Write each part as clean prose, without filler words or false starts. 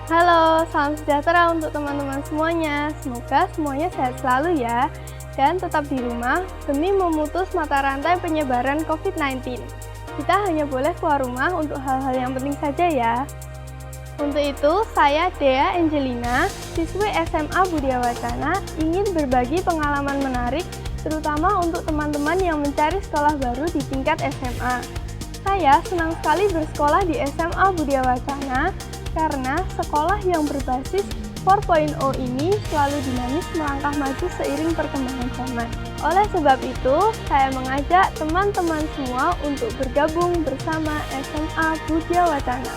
Halo, salam sejahtera untuk teman-teman semuanya. Semoga semuanya sehat selalu ya. Dan tetap di rumah demi memutus mata rantai penyebaran COVID-19. Kita hanya boleh keluar rumah untuk hal-hal yang penting saja ya. Untuk itu, saya Dea Angelina, siswi SMA Budia Wacana, ingin berbagi pengalaman menarik, terutama untuk teman-teman yang mencari sekolah baru di tingkat SMA. Saya senang sekali bersekolah di SMA Budia Wacana, karena sekolah yang berbasis 4.0 ini selalu dinamis melangkah maju seiring perkembangan zaman. Oleh sebab itu, saya mengajak teman-teman semua untuk bergabung bersama SMA Budia Wacana.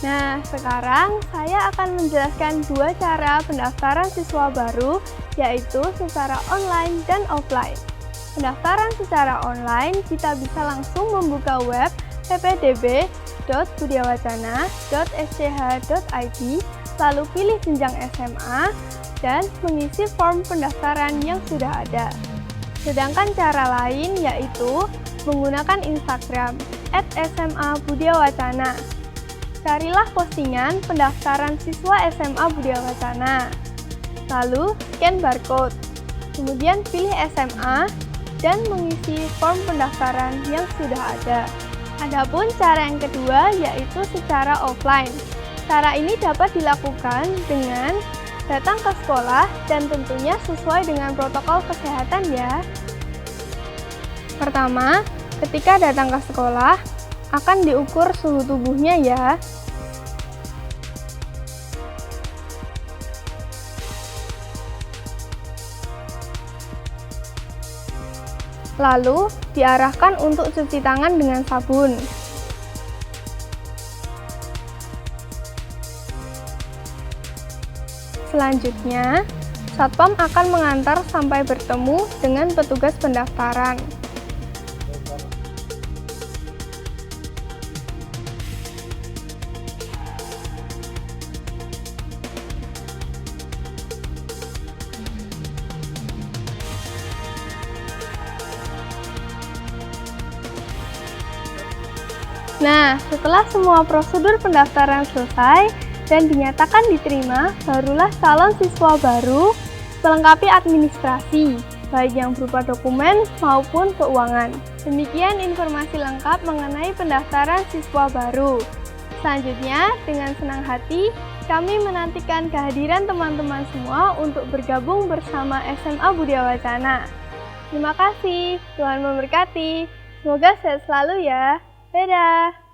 Nah, sekarang saya akan menjelaskan dua cara pendaftaran siswa baru, yaitu secara online dan offline. Pendaftaran secara online, kita bisa langsung membuka web ppdb.budiawacana.sch.id, lalu pilih jenjang SMA, dan mengisi form pendaftaran yang sudah ada. Sedangkan cara lain yaitu menggunakan Instagram @sma_budiawacana. Carilah postingan pendaftaran siswa SMA Budia Wacana. Lalu, scan barcode. Kemudian pilih SMA dan mengisi form pendaftaran yang sudah ada. Adapun cara yang kedua yaitu secara offline. Cara ini dapat dilakukan dengan datang ke sekolah dan tentunya sesuai dengan protokol kesehatan ya. Pertama, ketika datang ke sekolah, akan diukur suhu tubuhnya ya. Lalu, diarahkan untuk cuci tangan dengan sabun. Selanjutnya, Satpam akan mengantar sampai bertemu dengan petugas pendaftaran. Nah, setelah semua prosedur pendaftaran selesai dan dinyatakan diterima, barulah calon siswa baru melengkapi administrasi, baik yang berupa dokumen maupun keuangan. Demikian informasi lengkap mengenai pendaftaran siswa baru. Selanjutnya, dengan senang hati, kami menantikan kehadiran teman-teman semua untuk bergabung bersama SMA Budia Wacana. Terima kasih, Tuhan memberkati. Semoga sehat selalu ya. Dadah!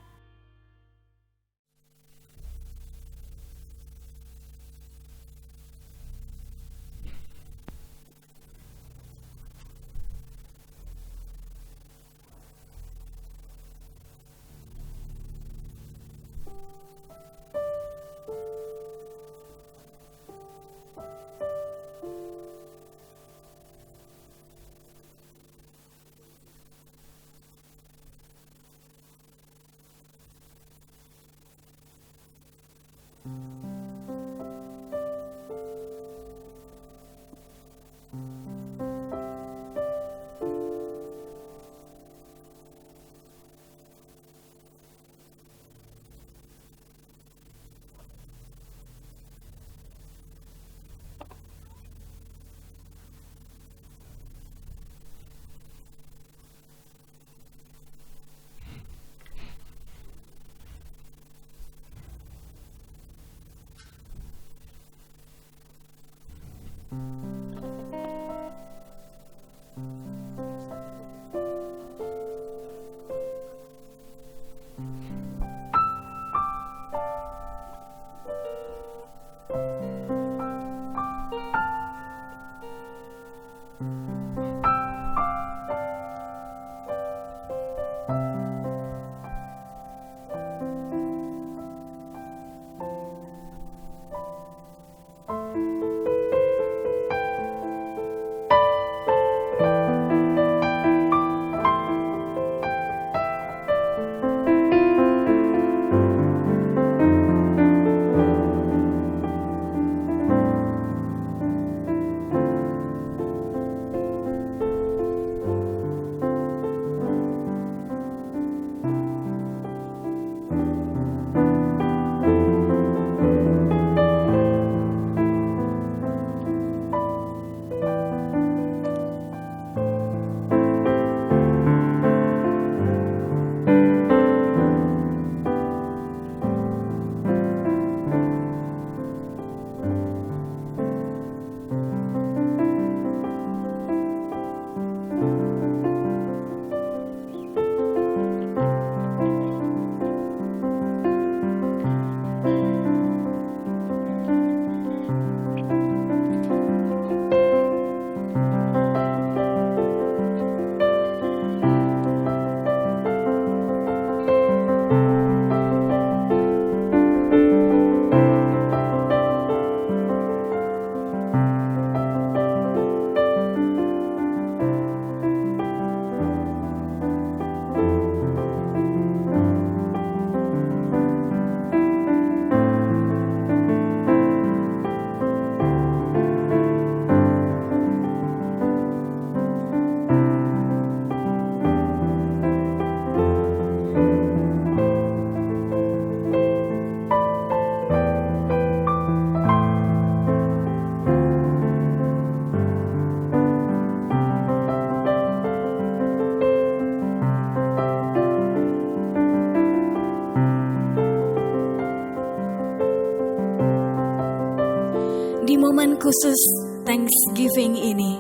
momen khusus Thanksgiving ini,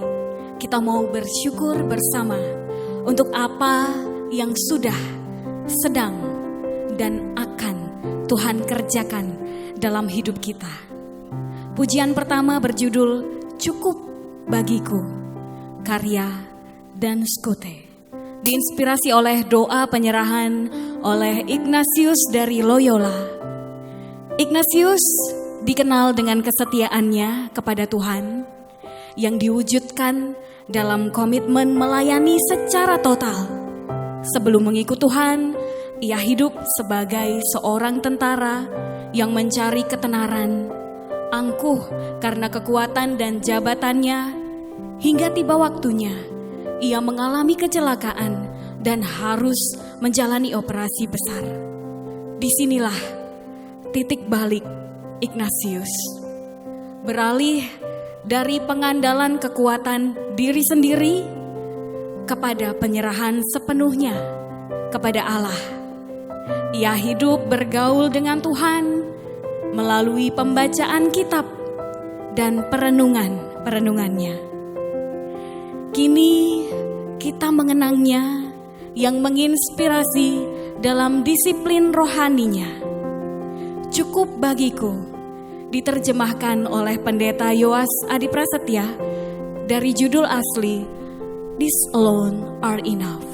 kita mau bersyukur bersama untuk apa yang sudah, sedang, dan akan Tuhan kerjakan dalam hidup kita. Pujian pertama berjudul Cukup Bagiku, karya Dan Scote. Diinspirasi oleh doa penyerahan oleh Ignatius dari Loyola. Ignatius dikenal dengan kesetiaannya kepada Tuhan yang diwujudkan dalam komitmen melayani secara total. Sebelum mengikut Tuhan, ia hidup sebagai seorang tentara yang mencari ketenaran, angkuh karena kekuatan dan jabatannya, hingga tiba waktunya ia mengalami kecelakaan dan harus menjalani operasi besar. Disinilah titik balik Ignatius. Beralih dari pengandalan kekuatan diri sendiri kepada penyerahan sepenuhnya kepada Allah. Ia hidup bergaul dengan Tuhan melalui pembacaan kitab dan perenungannya. Kini kita mengenangnya yang menginspirasi dalam disiplin rohaninya. Cukup Bagiku diterjemahkan oleh Pendeta Yoas Adi Prasetya dari judul asli These Alone Are Enough.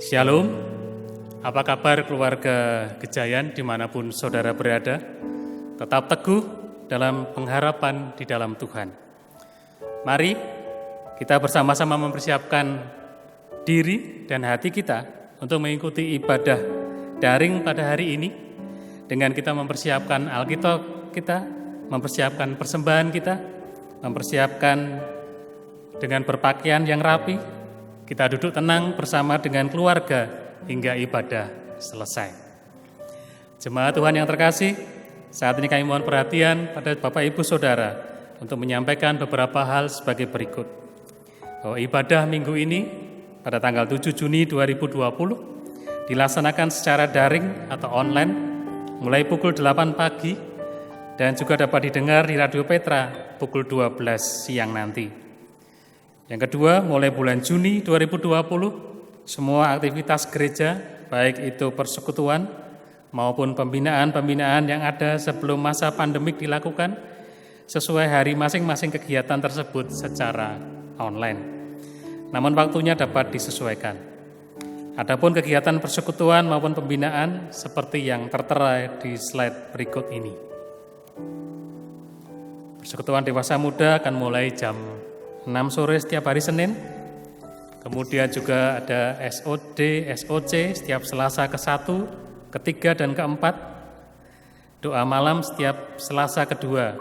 Shalom, apa kabar keluarga Gejayan dimanapun saudara berada? Tetap teguh dalam pengharapan di dalam Tuhan. Mari kita bersama-sama mempersiapkan diri dan hati kita untuk mengikuti ibadah daring pada hari ini dengan kita mempersiapkan Alkitab kita, mempersiapkan persembahan kita, mempersiapkan dengan berpakaian yang rapi. Kita duduk tenang bersama dengan keluarga hingga ibadah selesai. Jemaat Tuhan yang terkasih, saat ini kami mohon perhatian pada Bapak Ibu Saudara untuk menyampaikan beberapa hal sebagai berikut. Bahwa ibadah minggu ini pada tanggal 7 Juni 2020 dilaksanakan secara daring atau online mulai pukul 8 pagi dan juga dapat didengar di Radio Petra pukul 12 siang nanti. Yang kedua, mulai bulan Juni 2020, semua aktivitas gereja, baik itu persekutuan maupun pembinaan-pembinaan yang ada sebelum masa pandemik dilakukan, sesuai hari masing-masing kegiatan tersebut secara online. Namun waktunya dapat disesuaikan. Adapun kegiatan persekutuan maupun pembinaan seperti yang tertera di slide berikut ini. Persekutuan dewasa muda akan mulai jam 6 sore setiap hari Senin, kemudian juga ada SOD, SOC setiap Selasa ke-1, ke-3, dan ke-4, doa malam setiap Selasa ke-2,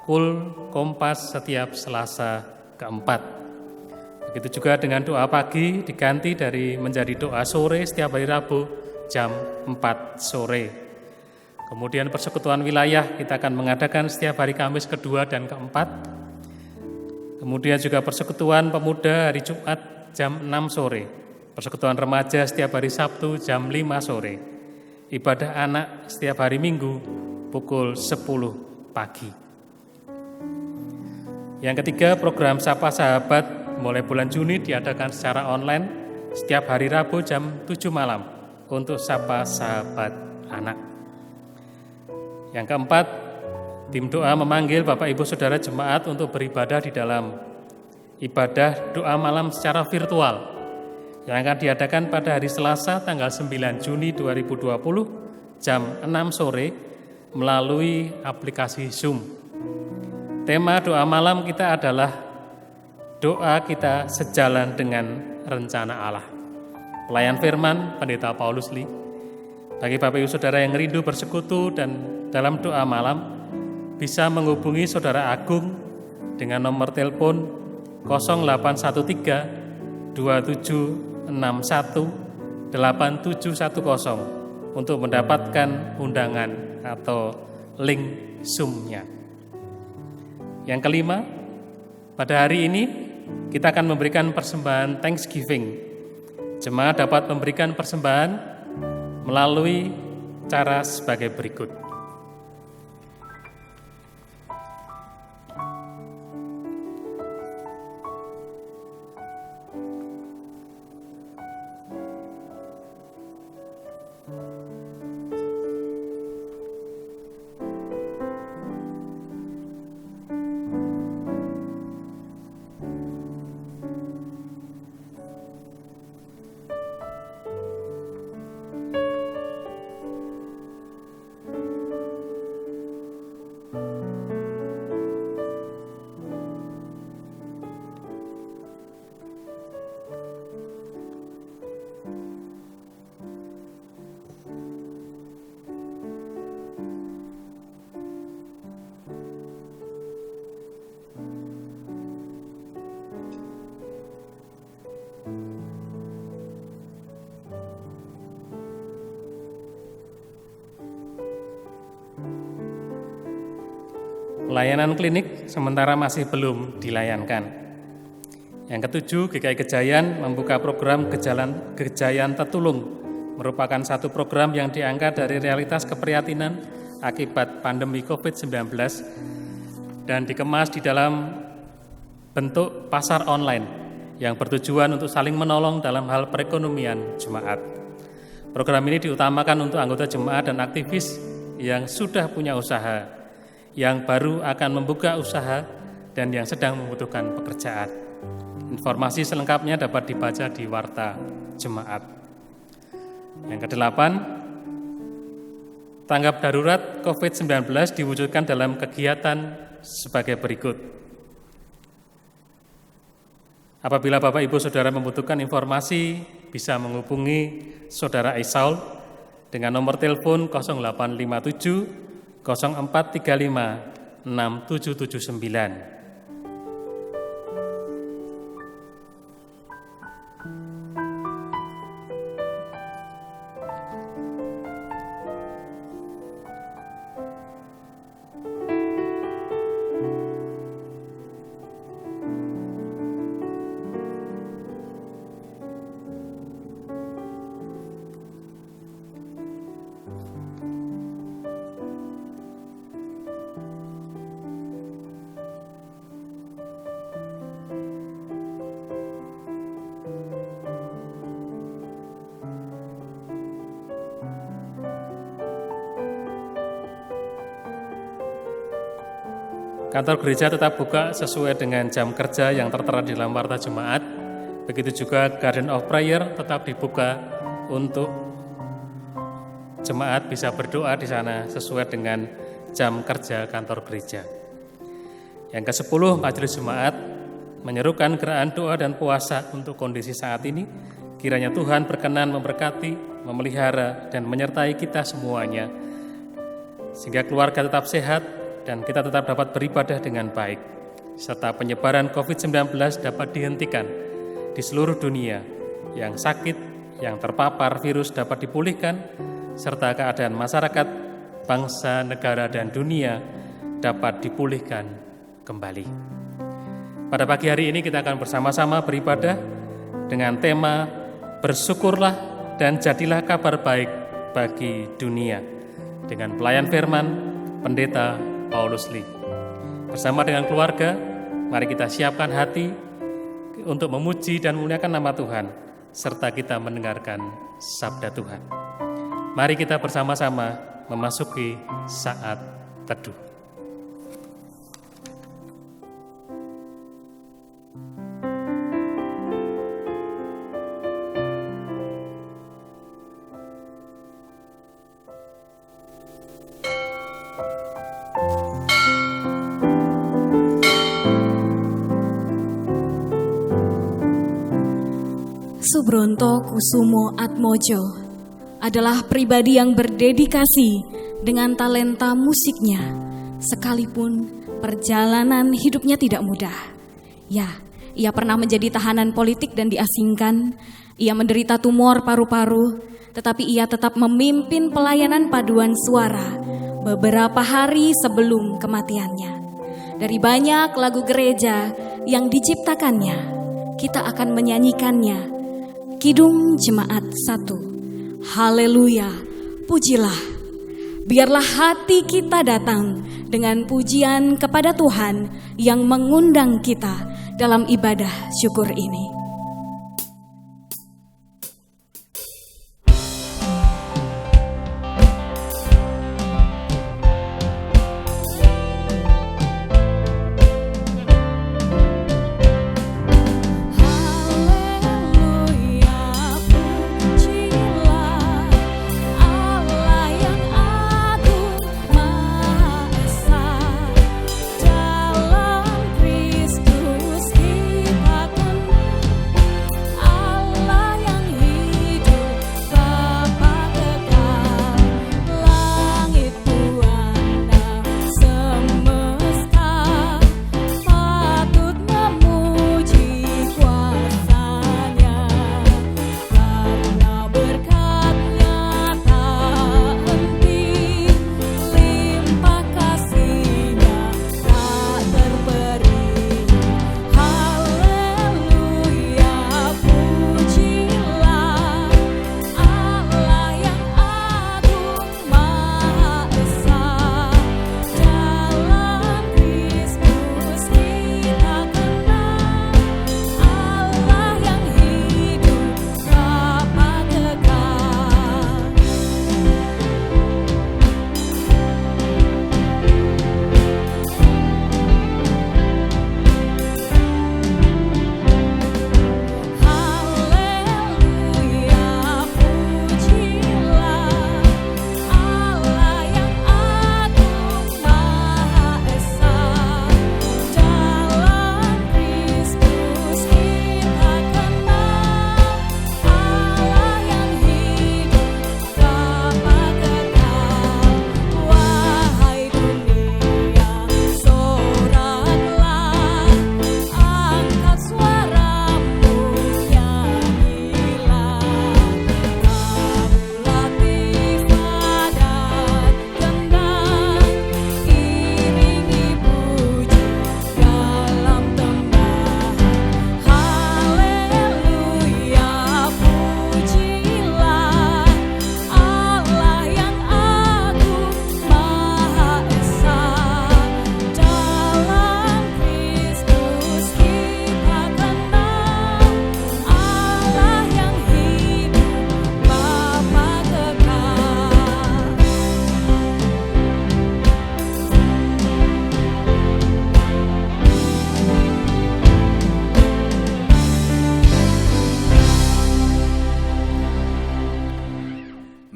KUL, Kompas setiap Selasa ke-4. Begitu juga dengan doa pagi diganti dari menjadi doa sore setiap hari Rabu jam 4 sore. Kemudian persekutuan wilayah kita akan mengadakan setiap hari Kamis ke-2 dan ke-4. Kemudian juga persekutuan pemuda hari Jumat jam 6 sore. Persekutuan remaja setiap hari Sabtu jam 5 sore. Ibadah anak setiap hari Minggu pukul 10 pagi. Yang ketiga, program Sapa Sahabat mulai bulan Juni diadakan secara online setiap hari Rabu jam 7 malam untuk Sapa Sahabat Anak. Yang keempat, tim doa memanggil Bapak Ibu Saudara jemaat untuk beribadah di dalam ibadah doa malam secara virtual yang akan diadakan pada hari Selasa tanggal 9 Juni 2020 jam 6 sore melalui aplikasi Zoom. Tema doa malam kita adalah doa kita sejalan dengan rencana Allah. Pelayan firman Pendeta Paulus Lee. Bagi Bapak Ibu Saudara yang rindu bersekutu dan dalam doa malam, bisa menghubungi Saudara Agung dengan nomor telepon 0813 2761 8710 untuk mendapatkan undangan atau link Zoom-nya. Yang kelima, pada hari ini kita akan memberikan persembahan Thanksgiving. Jemaat dapat memberikan persembahan melalui cara sebagai berikut. Layanan klinik sementara masih belum dilayankan. Yang ketujuh, GKI Gejayan membuka program Gejayan Tetulung, merupakan satu program yang diangkat dari realitas keprihatinan akibat pandemi COVID-19 dan dikemas di dalam bentuk pasar online yang bertujuan untuk saling menolong dalam hal perekonomian jemaat. Program ini diutamakan untuk anggota jemaat dan aktivis yang sudah punya usaha, yang baru akan membuka usaha, dan yang sedang membutuhkan pekerjaan. Informasi selengkapnya dapat dibaca di Warta Jemaat. Yang kedelapan, tanggap darurat COVID-19 diwujudkan dalam kegiatan sebagai berikut. Apabila Bapak Ibu Saudara membutuhkan informasi, bisa menghubungi Saudara Isaul dengan nomor telepon 0857 0435 6779. Kantor gereja tetap buka sesuai dengan jam kerja yang tertera di dalam warta jemaat. Begitu juga Garden of Prayer tetap dibuka untuk jemaat bisa berdoa di sana sesuai dengan jam kerja kantor gereja. Yang ke-10, Majelis Jemaat menyerukan gerakan doa dan puasa untuk kondisi saat ini. Kiranya Tuhan berkenan memberkati, memelihara, dan menyertai kita semuanya, sehingga keluarga tetap sehat, dan kita tetap dapat beribadah dengan baik, serta penyebaran COVID-19 dapat dihentikan di seluruh dunia. Yang sakit, yang terpapar virus dapat dipulihkan, serta keadaan masyarakat, bangsa, negara, dan dunia dapat dipulihkan kembali. Pada pagi hari ini kita akan bersama-sama beribadah dengan tema Bersyukurlah dan jadilah kabar baik bagi dunia, dengan pelayan firman Pendeta Paulus Lee. Bersama dengan keluarga, mari kita siapkan hati untuk memuji dan memuliakan nama Tuhan, serta kita mendengarkan sabda Tuhan. Mari kita bersama-sama memasuki saat teduh. Subronto Kusumo Atmojo adalah pribadi yang berdedikasi dengan talenta musiknya, sekalipun perjalanan hidupnya tidak mudah. Ya, ia pernah menjadi tahanan politik dan diasingkan. Ia menderita tumor paru-paru, tetapi ia tetap memimpin pelayanan paduan suara beberapa hari sebelum kematiannya. Dari banyak lagu gereja yang diciptakannya, kita akan menyanyikannya. Kidung Jemaat 1. Haleluya, pujilah. Biarlah hati kita datang dengan pujian kepada Tuhan yang mengundang kita dalam ibadah syukur ini.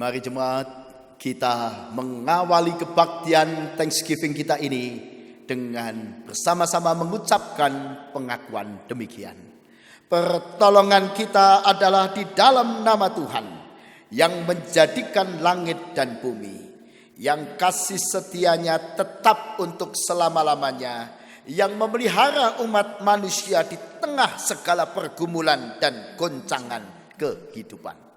Mari jemaat, kita mengawali kebaktian Thanksgiving kita ini dengan bersama-sama mengucapkan pengakuan demikian. Pertolongan kita adalah di dalam nama Tuhan yang menjadikan langit dan bumi, yang kasih setianya tetap untuk selama-lamanya, yang memelihara umat manusia di tengah segala pergumulan dan goncangan kehidupan.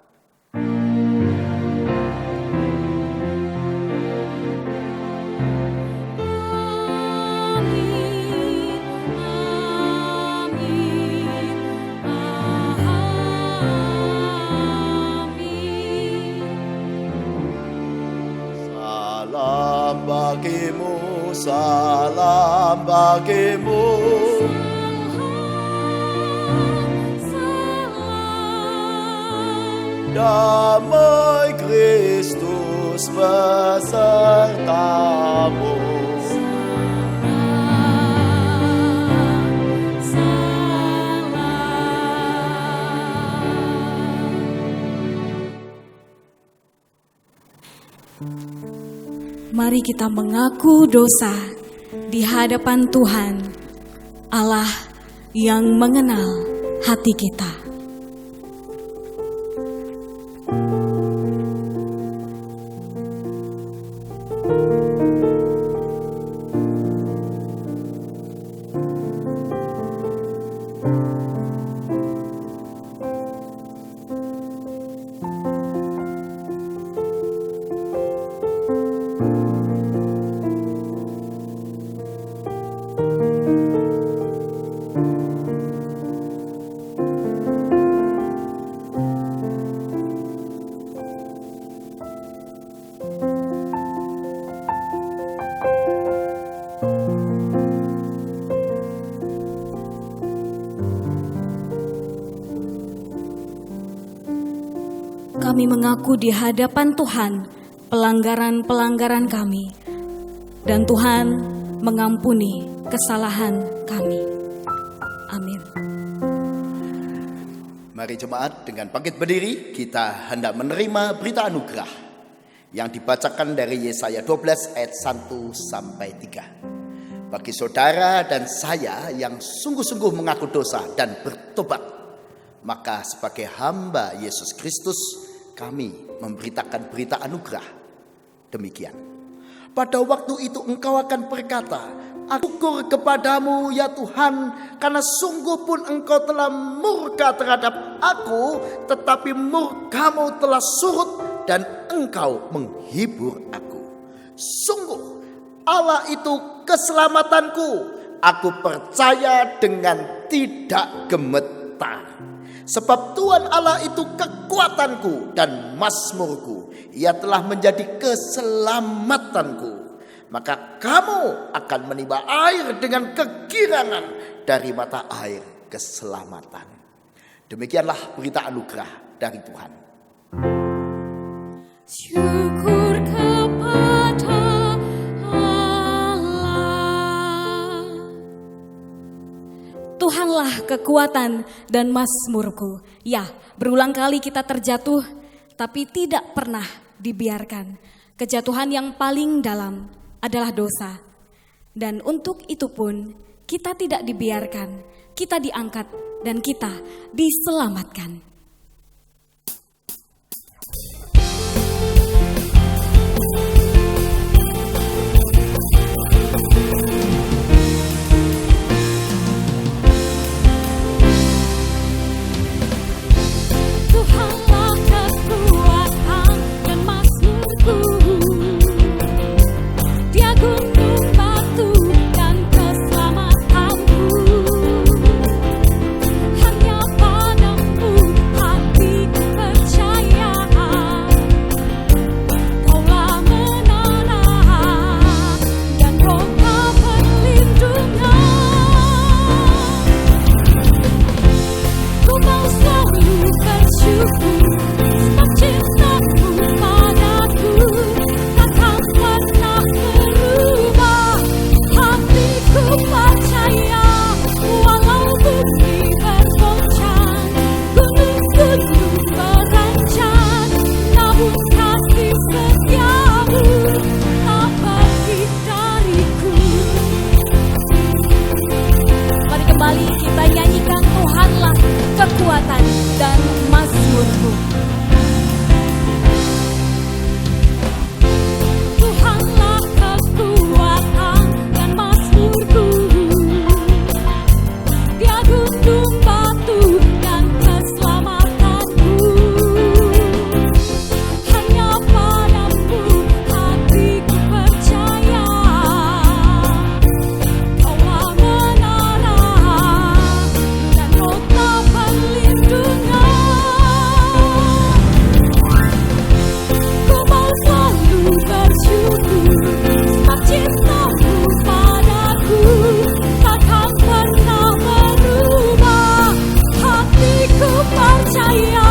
Salam bagimu, salam bagimu. Damai Kristus besertamu. Mari kita mengaku dosa di hadapan Tuhan, Allah yang mengenal hati kita. Kami mengaku di hadapan Tuhan pelanggaran-pelanggaran kami, dan Tuhan mengampuni kesalahan kami. Amin. Mari jemaat, dengan bangkit berdiri kita hendak menerima berita anugerah yang dibacakan dari Yesaya 12 ayat 1 sampai 3. Bagi saudara dan saya yang sungguh-sungguh mengaku dosa dan bertobat, maka sebagai hamba Yesus Kristus kami memberitakan berita anugerah demikian. Pada waktu itu engkau akan berkata, aku syukur kepadamu ya Tuhan, karena sungguh pun engkau telah murka terhadap aku, tetapi murkamu telah surut dan engkau menghibur aku. Sungguh Allah itu keselamatanku, aku percaya dengan tidak gemetar. Sebab Tuhan Allah itu kekuatanku dan mazmurku, Ia telah menjadi keselamatanku. Maka kamu akan menimba air dengan kegirangan dari mata air keselamatan. Demikianlah berita anugerah dari Tuhan. Syukur kepada Tuhanlah kekuatan dan mazmurku. Ya, berulang kali kita terjatuh, tapi tidak pernah dibiarkan. Kejatuhan yang paling dalam adalah dosa. Dan untuk itu pun kita tidak dibiarkan, kita diangkat dan kita diselamatkan. Hanya padamu hidupku. Tuhanlah kekuatan dan mazmurku, Dia gunung batu dan keselamatanku. Hanya padamu hatiku percaya, Kaulah menara dan kota perlindungan. Ku mau selalu bersyukur sebab cintamu padaku takkan pernah berubah. Hatiku percaya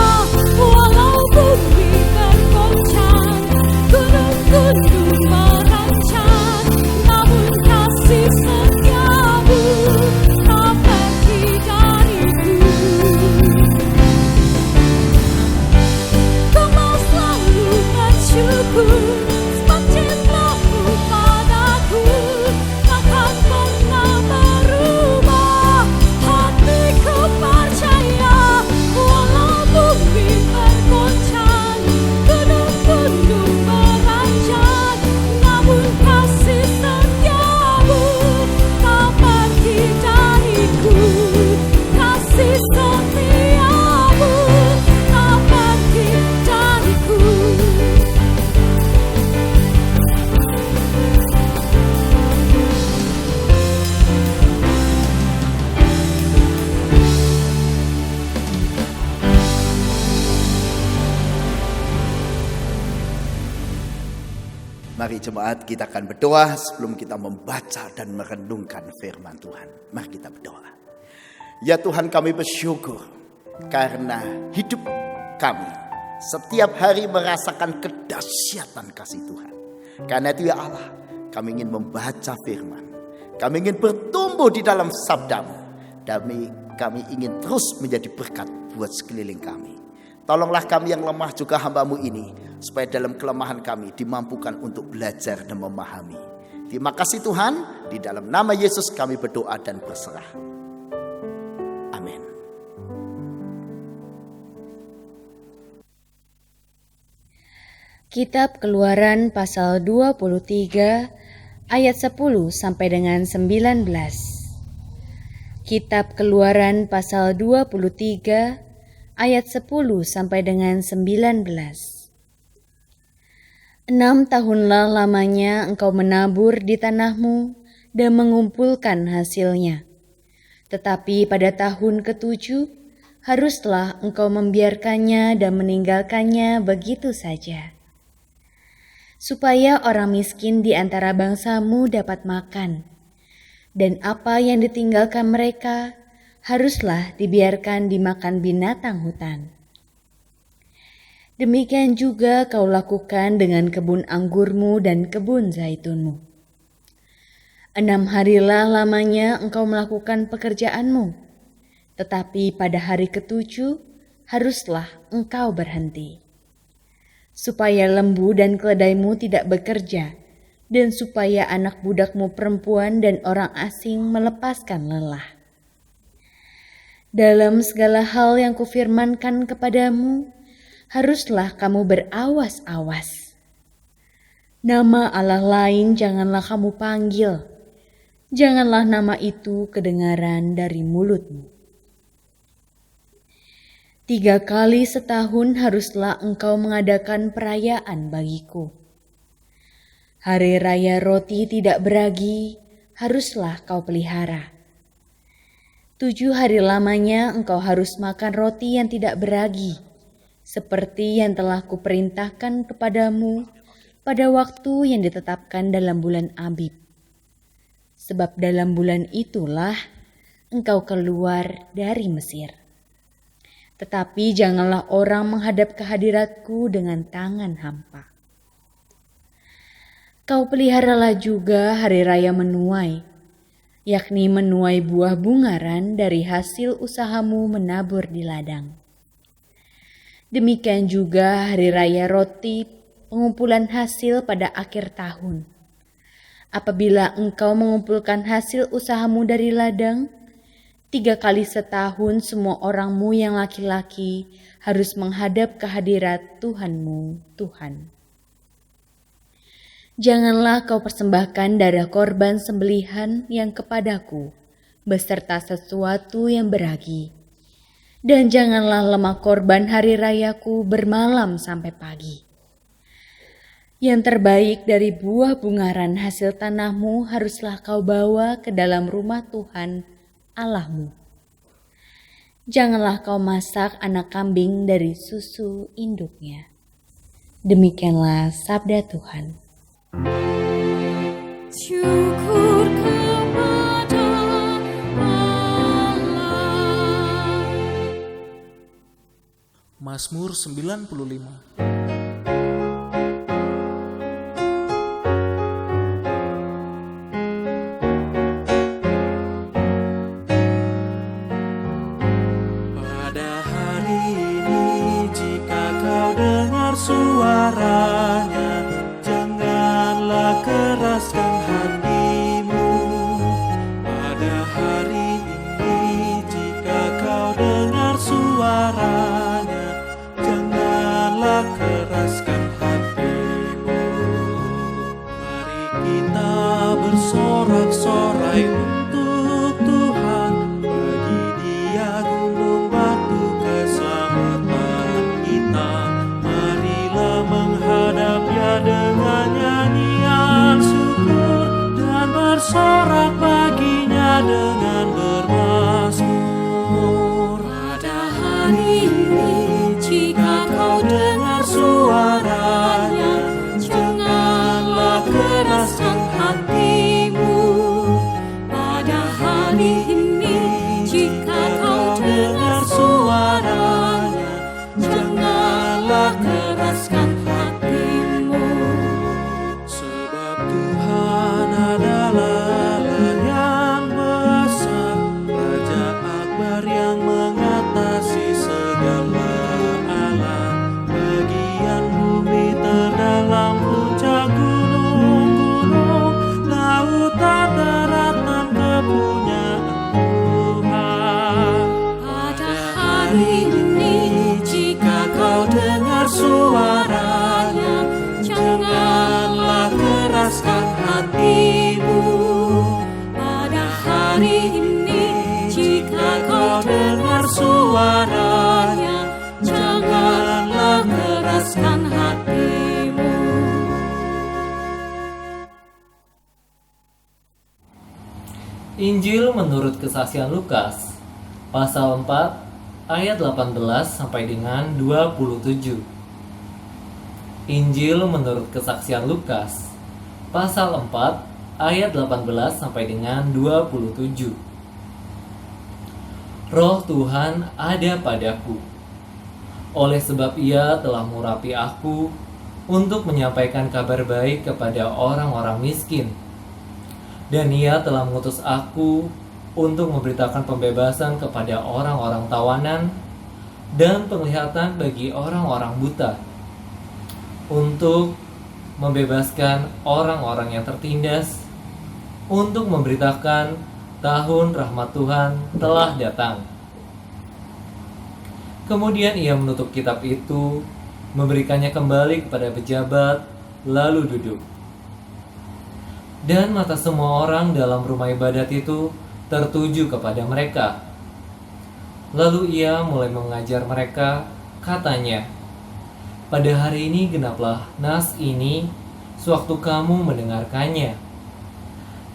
walau bumi bergoncang, gunung-gunung merancang, namun kasih setiamu tak pergi dariku. Ku mau selalu bersyukur sebab cintamu padaku takkan pernah berubah. Hatiku percaya walau bumi bergoncang, gunung-gunung merancang, namun kasih setiamu tak pergi dariku. Kasih setiamu tak pergi dariku. Mari jemaat, kita akan berdoa sebelum kita membaca dan merenungkan firman Tuhan. Mari kita berdoa. Ya Tuhan, kami bersyukur karena hidup kami setiap hari merasakan kedahsyatan kasih Tuhan. Karena itu ya Allah, kami ingin membaca firman. Kami ingin bertumbuh di dalam sabdamu. Kami ingin terus menjadi berkat buat sekeliling kami. Tolonglah kami yang lemah juga hamba-Mu ini, supaya dalam kelemahan kami dimampukan untuk belajar dan memahami. Terima kasih Tuhan, di dalam nama Yesus kami berdoa dan berserah. Amin. Kitab Keluaran pasal 23 ayat 10 sampai dengan 19. Kitab Keluaran pasal 23 ayat 10 sampai dengan 19. 6 tahunlah lamanya engkau menabur di tanahmu dan mengumpulkan hasilnya. Tetapi pada tahun ke-7 haruslah engkau membiarkannya dan meninggalkannya begitu saja, supaya orang miskin di antara bangsamu dapat makan, dan apa yang ditinggalkan mereka haruslah dibiarkan dimakan binatang hutan. Demikian juga kau lakukan dengan kebun anggurmu dan kebun zaitunmu. 6 harilah lamanya engkau melakukan pekerjaanmu, tetapi pada hari ke-7 haruslah engkau berhenti, supaya lembu dan keledaimu tidak bekerja, dan supaya anak budakmu perempuan dan orang asing melepaskan lelah. Dalam segala hal yang kufirmankan kepadamu, haruslah kamu berawas-awas. Nama Allah lain janganlah kamu panggil, janganlah nama itu kedengaran dari mulutmu. 3 kali setahun haruslah engkau mengadakan perayaan bagiku. Hari raya roti tidak beragi haruslah kau pelihara. 7 hari lamanya engkau harus makan roti yang tidak beragi, seperti yang telah kuperintahkan kepadamu pada waktu yang ditetapkan dalam bulan Abib. Sebab dalam bulan itulah engkau keluar dari Mesir. Tetapi janganlah orang menghadap ke hadiratku dengan tangan hampa. Kau peliharalah juga hari raya menuai, yakni menuai buah bungaran dari hasil usahamu menabur di ladang. Demikian juga hari raya roti, pengumpulan hasil pada akhir tahun. Apabila engkau mengumpulkan hasil usahamu dari ladang, 3 kali setahun semua orangmu yang laki-laki harus menghadap ke hadirat Tuhanmu, Tuhan. Janganlah kau persembahkan darah korban sembelihan yang kepadaku, beserta sesuatu yang beragi. Dan janganlah lemak korban hari rayaku bermalam sampai pagi. Yang terbaik dari buah bungaran hasil tanahmu haruslah kau bawa ke dalam rumah Tuhan Allahmu. Janganlah kau masak anak kambing dari susu induknya. Demikianlah sabda Tuhan. Syukur kepada Allah. Mazmur 95. Suaranya, janganlah keraskan hatimu. Pada hari ini jika kau dengar suaranya, janganlah keraskan hatimu. Mari kita bersorak-sorai untuk Tuhan, bagi Dia gunung batu keselamatan kita. Menghadapnya dengan nyanyian syukur dan bersorak baginya dengan bermazmur. Pada hari ini jika kau dengar Suaranya, janganlah keraskan hatimu. pada hari ini jika kau dengar Suaranya, janganlah keraskan hatimu. Sebab Tuhan adalah Allah yang besar, Raja Akbar yang mengatasi segala alam. Bagian bumi terdalam puncak gunung-gunung, lautan daratan kepunyaan Tuhan. pada hari ini Jika kau dengar suaranya, janganlah keraskan hatimu. pada hari ini jika kau Dengar suaranya, janganlah keraskan hatimu. Injil menurut kesaksian Lukas, pasal 4, ayat 18 sampai dengan 27. Injil menurut kesaksian Lukas, pasal 4, ayat 18 sampai dengan 27. Roh Tuhan ada padaku, oleh sebab Ia telah mengurapi aku untuk menyampaikan kabar baik kepada orang-orang miskin. Dan Ia telah mengutus aku untuk memberitakan pembebasan kepada orang-orang tawanan dan penglihatan bagi orang-orang buta, untuk membebaskan orang-orang yang tertindas, untuk memberitakan tahun rahmat Tuhan telah datang. Kemudian Ia menutup kitab itu, memberikannya kembali kepada pejabat, lalu duduk. Dan mata semua orang dalam rumah ibadat itu tertuju kepada mereka. Lalu Ia mulai mengajar mereka, katanya, pada hari ini genaplah nas ini sewaktu kamu mendengarkannya.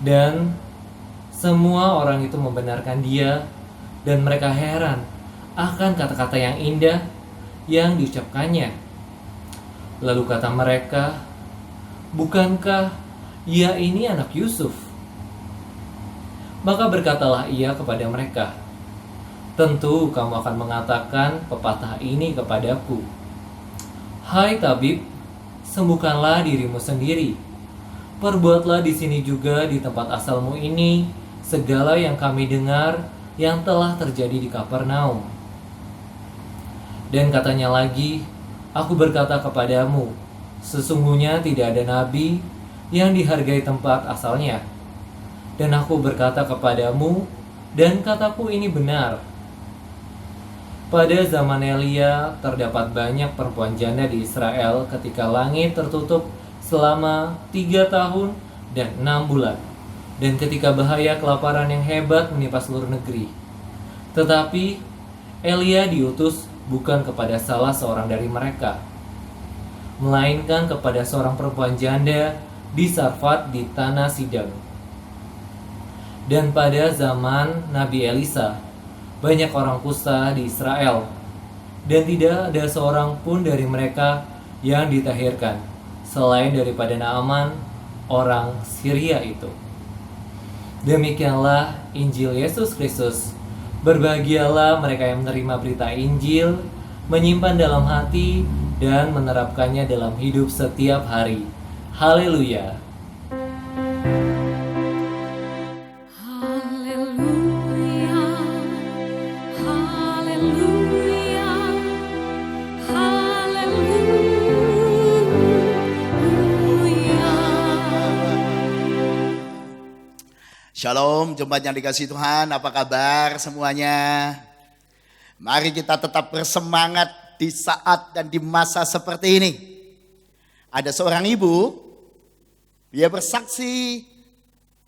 Dan semua orang itu membenarkan Dia, dan mereka heran akan kata-kata yang indah yang diucapkannya. Lalu kata mereka, bukankah Ia ini anak Yusuf? Maka berkatalah Ia kepada mereka, tentu kamu akan mengatakan pepatah ini kepadaku, hai tabib, sembuhkanlah dirimu sendiri. Perbuatlah di sini juga di tempat asalmu ini segala yang kami dengar yang telah terjadi di Kapernaum. Dan katanya lagi, aku berkata kepadamu, sesungguhnya tidak ada nabi yang dihargai tempat asalnya. Dan aku berkata kepadamu, Dan kataku ini benar. Pada zaman Elia terdapat banyak perempuan janda di Israel ketika langit tertutup selama 3 tahun dan 6 bulan. Dan ketika bahaya kelaparan yang hebat menimpa seluruh negeri. Tetapi Elia diutus bukan kepada salah seorang dari mereka, melainkan kepada seorang perempuan janda di Sarfat di tanah Sidon. Dan pada zaman Nabi Elisa, banyak orang kusta di Israel, dan tidak ada seorang pun dari mereka yang ditahirkan, selain daripada Naaman, orang Syria itu. Demikianlah Injil Yesus Kristus. Berbahagialah mereka yang menerima berita Injil, menyimpan dalam hati, dan menerapkannya dalam hidup setiap hari. Haleluya! Haleluya, haleluya, haleluya. Shalom, jemaat yang dikasihi Tuhan, apa kabar semuanya? Mari kita tetap bersemangat di saat dan di masa seperti ini. Ada seorang ibu, dia bersaksi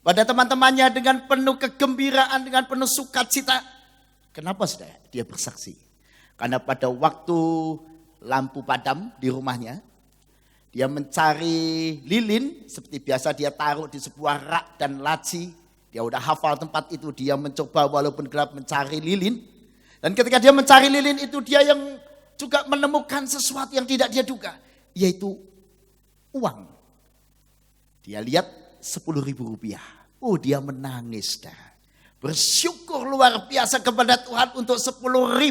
pada teman-temannya dengan penuh kegembiraan, dengan penuh sukacita. Kenapa saudara? Dia bersaksi. Karena pada waktu lampu padam di rumahnya, dia mencari lilin, seperti biasa dia taruh di sebuah rak dan laci. Dia udah hafal tempat itu, dia mencoba walaupun gelap mencari lilin. Dan ketika dia mencari lilin itu, dia yang juga menemukan sesuatu yang tidak dia duga, yaitu uang. Dia lihat 10.000 rupiah. Oh, dia menangis dah. Bersyukur luar biasa kepada Tuhan untuk 10.000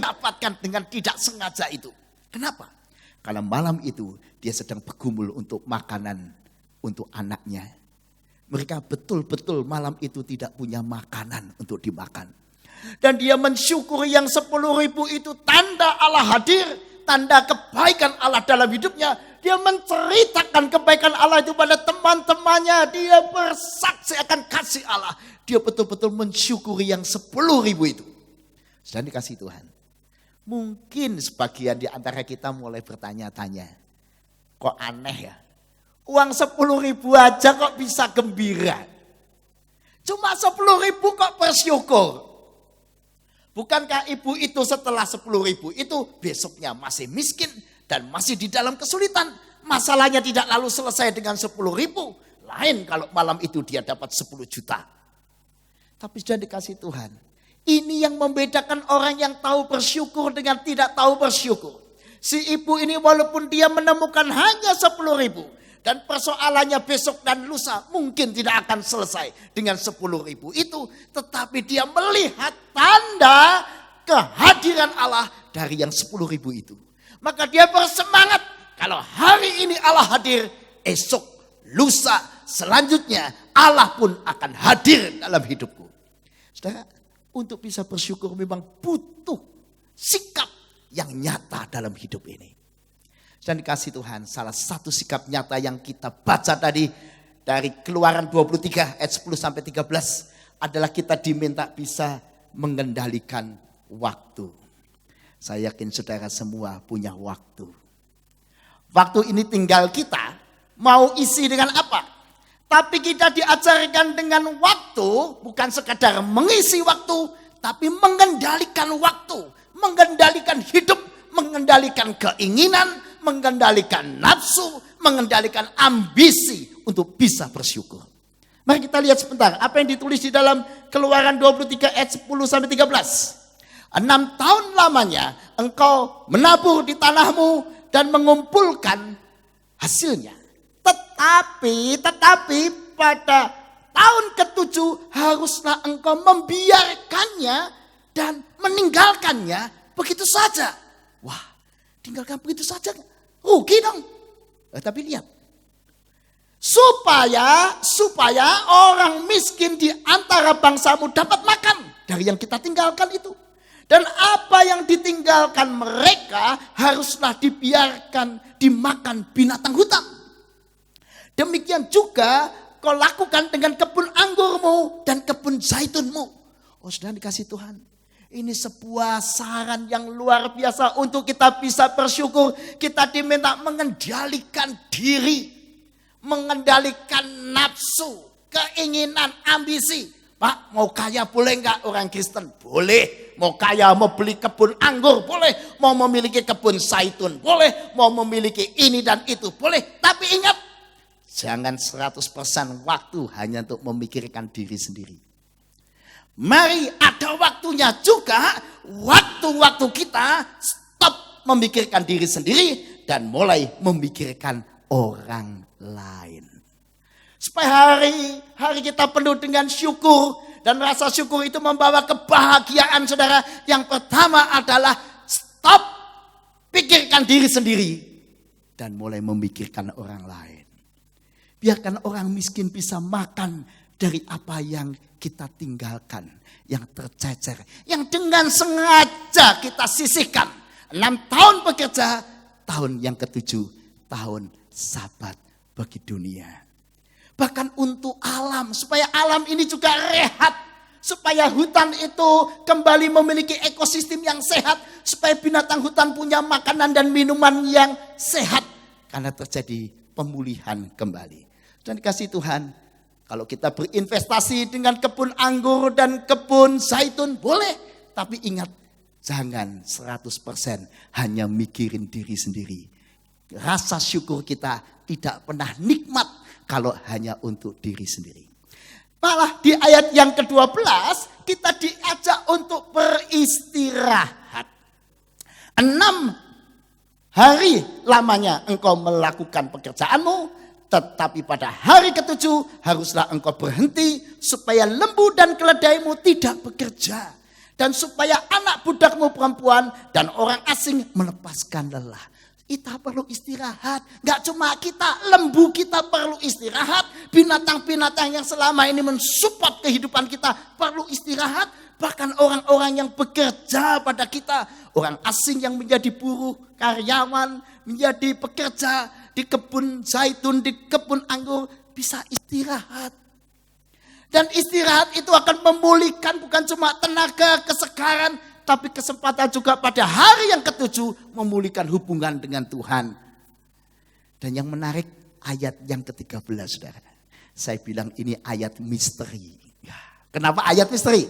dapatkan dengan tidak sengaja itu. Kenapa? Karena malam itu dia sedang bergumul untuk makanan untuk anaknya. Mereka betul-betul malam itu tidak punya makanan untuk dimakan. Dan dia mensyukuri yang 10.000 itu tanda Allah hadir, tanda kebaikan Allah dalam hidupnya. Dia menceritakan kebaikan Allah itu pada teman-temannya. Dia bersaksi akan kasih Allah. Dia betul-betul mensyukuri yang 10.000 itu. Sudah dikasih Tuhan. Mungkin sebagian di antara kita mulai bertanya-tanya. Kok aneh ya? Uang 10.000 aja kok bisa gembira. Cuma 10.000 kok bersyukur. Bukankah ibu itu setelah 10.000 itu besoknya masih miskin dan masih di dalam kesulitan. Masalahnya tidak lalu selesai dengan 10.000. Lain kalau malam itu dia dapat 10 juta. Tapi sudah dikasih Tuhan. Ini yang membedakan orang yang tahu bersyukur dengan tidak tahu bersyukur. Si ibu ini walaupun dia menemukan hanya 10.000. Dan persoalannya besok dan lusa mungkin tidak akan selesai dengan 10.000 itu. Tetapi dia melihat tanda kehadiran Allah dari yang 10.000 itu. Maka dia bersemangat. Kalau hari ini Allah hadir, esok, lusa, selanjutnya Allah pun akan hadir dalam hidupku. Saudara, untuk bisa bersyukur memang butuh sikap yang nyata dalam hidup ini. Dan dikasih Tuhan, salah satu sikap nyata yang kita baca tadi dari Keluaran 23 ayat 10-13 adalah kita diminta bisa mengendalikan waktu. Saya yakin saudara semua punya waktu. Waktu ini tinggal kita mau isi dengan apa. Tapi kita diajarkan dengan waktu, bukan sekadar mengisi waktu, tapi mengendalikan waktu, mengendalikan hidup, mengendalikan keinginan, mengendalikan nafsu, mengendalikan ambisi untuk bisa bersyukur. Mari kita lihat sebentar apa yang ditulis di dalam Keluaran 23 ayat 10-13. 6 tahun lamanya engkau menabur di tanahmu dan mengumpulkan hasilnya. Tetapi pada tahun ke-7 haruslah engkau membiarkannya dan meninggalkannya begitu saja. Wah, tinggalkan begitu saja, rugi dong. Tapi lihat, supaya orang miskin di antara bangsamu dapat makan dari yang kita tinggalkan itu. Dan apa yang ditinggalkan mereka haruslah dibiarkan dimakan binatang hutan. Demikian juga kau lakukan dengan kebun anggurmu dan kebun zaitunmu. Oh saudara dikasih Tuhan. Ini sebuah saran yang luar biasa untuk kita bisa bersyukur. Kita diminta mengendalikan diri. Mengendalikan nafsu, keinginan, ambisi. Pak, mau kaya boleh enggak orang Kristen? Boleh. Mau kaya, mau beli kebun anggur? Boleh. Mau memiliki kebun zaitun? Boleh. Mau memiliki ini dan itu? Boleh. Tapi ingat, jangan 100% waktu hanya untuk memikirkan diri sendiri. Mari ada waktunya juga, waktu-waktu kita stop memikirkan diri sendiri dan mulai memikirkan orang lain. Supaya hari kita penuh dengan syukur. Dan rasa syukur itu membawa kebahagiaan saudara. Yang pertama adalah stop pikirkan diri sendiri. Dan mulai memikirkan orang lain. Biarkan orang miskin bisa makan dari apa yang kita tinggalkan. Yang tercecer. Yang dengan sengaja kita sisihkan. 6 tahun bekerja. Tahun yang ke-7. Tahun sabat bagi dunia. Bahkan untuk alam, supaya alam ini juga rehat. Supaya hutan itu kembali memiliki ekosistem yang sehat. Supaya binatang hutan punya makanan dan minuman yang sehat. Karena terjadi pemulihan kembali. Dan dikasih Tuhan, kalau kita berinvestasi dengan kebun anggur dan kebun zaitun, boleh. Tapi ingat, jangan 100% hanya mikirin diri sendiri. Rasa syukur kita tidak pernah nikmat kalau hanya untuk diri sendiri. Malah di ayat yang ke-12 kita diajak untuk beristirahat. 6 hari lamanya engkau melakukan pekerjaanmu, tetapi pada hari ke-7 haruslah engkau berhenti supaya lembu dan keledaimu tidak bekerja. Dan supaya anak budakmu perempuan dan orang asing melepaskan lelah. Kita perlu istirahat. Gak cuma kita, lembu kita perlu istirahat. Binatang-binatang yang selama ini mensupport kehidupan kita perlu istirahat. Bahkan orang-orang yang bekerja pada kita. Orang asing yang menjadi buruh, karyawan, menjadi pekerja di kebun zaitun, di kebun anggur. Bisa istirahat. Dan istirahat itu akan memulihkan bukan cuma tenaga, kesegaran, tapi kesempatan juga pada hari yang ke-7 memulihkan hubungan dengan Tuhan. Dan yang menarik ayat yang ke-13 saudara. Saya bilang ini ayat misteri. Ya, kenapa ayat misteri?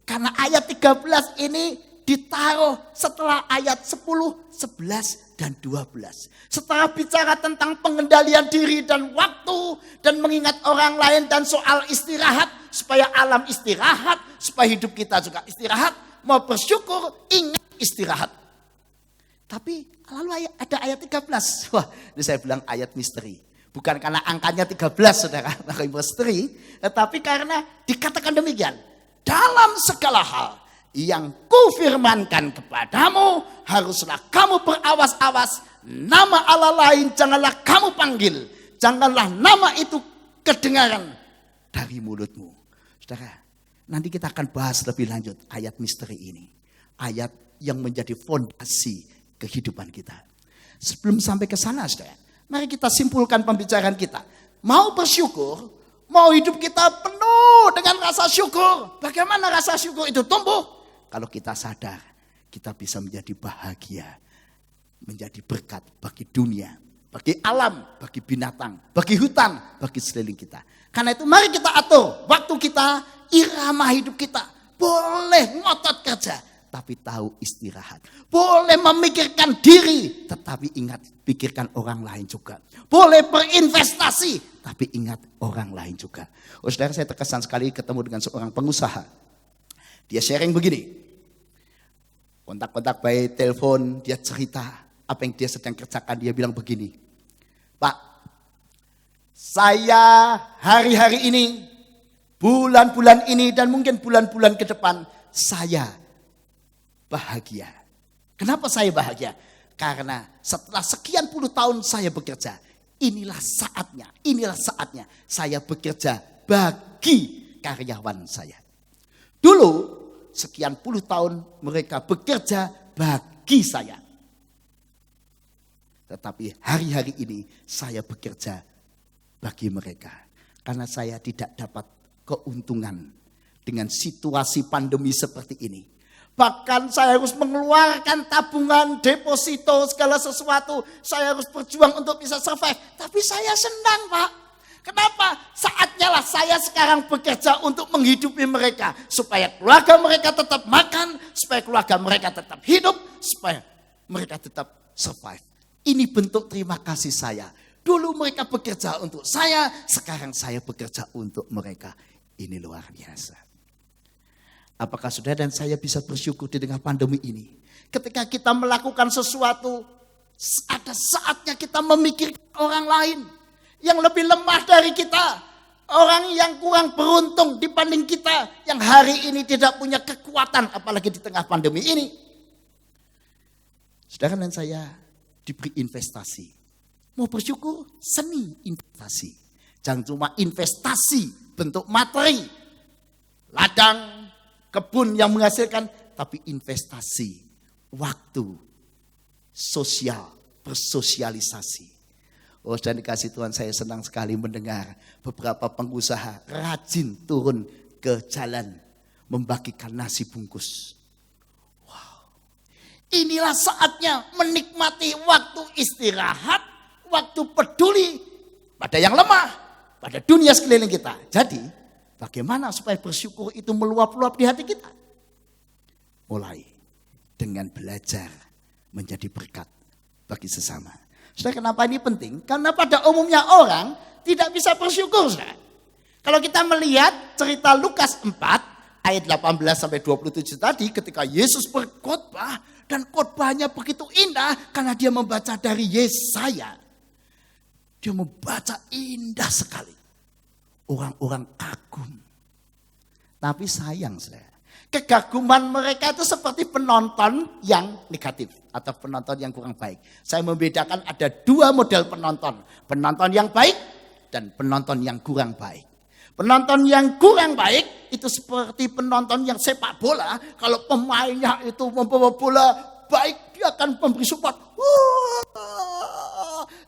Karena ayat 13 ini ditaruh setelah ayat 10, 11, dan 12. Setelah bicara tentang pengendalian diri dan waktu. Dan mengingat orang lain dan soal istirahat. Supaya alam istirahat. Supaya hidup kita juga istirahat. Mau bersyukur, ingat istirahat. Tapi lalu ada ayat 13. Wah, ini saya bilang ayat misteri. Bukan karena angkanya 13, saudara. Maka misteri. Tetapi karena dikatakan demikian. Dalam segala hal yang kufirmankan kepadamu, haruslah kamu berawas-awas. Nama Allah lain janganlah kamu panggil. Janganlah nama itu kedengaran dari mulutmu. Saudara. Nanti kita akan bahas lebih lanjut ayat misteri ini. Ayat yang menjadi fondasi kehidupan kita. Sebelum sampai ke sana, saudara, mari kita simpulkan pembicaraan kita. Mau bersyukur, mau hidup kita penuh dengan rasa syukur. Bagaimana rasa syukur itu tumbuh? Kalau kita sadar, kita bisa menjadi bahagia. Menjadi berkat bagi dunia, bagi alam, bagi binatang, bagi hutan, bagi sekeliling kita. Karena itu mari kita atur waktu kita, irama hidup kita. Boleh ngotot kerja, tapi tahu istirahat. Boleh memikirkan diri, tetapi ingat pikirkan orang lain juga. Boleh berinvestasi, tapi ingat orang lain juga. Oh saudara, saya terkesan sekali ketemu dengan seorang pengusaha. Dia sharing begini. Kontak-kontak by telepon, dia cerita apa yang dia sedang kerjakan. Dia bilang begini, Pak, saya hari-hari ini, bulan-bulan ini dan mungkin bulan-bulan ke depan, saya bahagia. Kenapa saya bahagia? Karena setelah sekian puluh tahun saya bekerja, inilah saatnya saya bekerja bagi karyawan saya. Dulu sekian puluh tahun mereka bekerja bagi saya. Tetapi hari-hari ini saya bekerja bagi mereka. Karena saya tidak dapat keuntungan dengan situasi pandemi seperti ini. Bahkan saya harus mengeluarkan tabungan, deposito, segala sesuatu. Saya harus berjuang untuk bisa survive. Tapi saya senang, Pak. Kenapa? Saatnya lah saya sekarang bekerja untuk menghidupi mereka. Supaya keluarga mereka tetap makan, supaya keluarga mereka tetap hidup, supaya mereka tetap survive. Ini bentuk terima kasih saya. Dulu mereka bekerja untuk saya, sekarang saya bekerja untuk mereka. Ini luar biasa. Apakah saudara dan saya bisa bersyukur di tengah pandemi ini? Ketika kita melakukan sesuatu, ada saatnya kita memikirkan orang lain yang lebih lemah dari kita. Orang yang kurang beruntung dibanding kita, yang hari ini tidak punya kekuatan, apalagi di tengah pandemi ini. Saudara dan saya diberi investasi. Mau bersyukur, seni investasi. Jangan cuma investasi bentuk materi, ladang, kebun yang menghasilkan, tapi investasi, waktu, sosial, bersosialisasi. Oh, dan dikasih Tuhan, saya senang sekali mendengar beberapa pengusaha rajin turun ke jalan membagikan nasi bungkus. Wow, inilah saatnya menikmati waktu istirahat, waktu peduli pada yang lemah, pada dunia sekeliling kita. Jadi, bagaimana supaya bersyukur itu meluap-luap di hati kita? Mulai dengan belajar menjadi berkat bagi sesama. Saudara, kenapa ini penting? Karena pada umumnya orang tidak bisa bersyukur, saudara. Kalau kita melihat cerita Lukas 4 ayat 18-27 tadi, ketika Yesus berkhotbah dan khotbahnya begitu indah karena dia membaca dari Yesaya. Dia membaca indah sekali. Orang-orang kagum. Tapi sayang, saudara, kekaguman mereka itu seperti penonton yang negatif atau penonton yang kurang baik. Saya membedakan ada dua model penonton. Penonton yang baik dan penonton yang kurang baik. Penonton yang kurang baik itu seperti penonton yang sepak bola. Kalau pemainnya itu membawa bola baik, dia akan memberi support.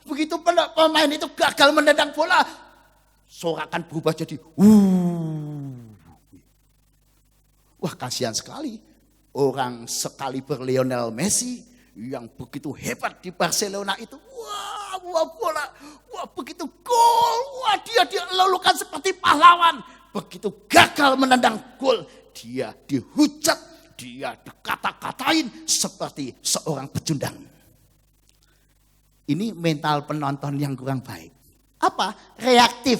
Begitu pemain itu gagal menendang bola, sorakan berubah jadi Wah, kasihan sekali. Orang sekaliber Lionel Messi yang begitu hebat di Barcelona itu. Wah, bola. Wah, begitu gol. Wah, dia dilulukan seperti pahlawan. Begitu gagal menendang gol, dia dihujat, dia dikata-katain seperti seorang pecundang. Ini mental penonton yang kurang baik. Apa? Reaktif.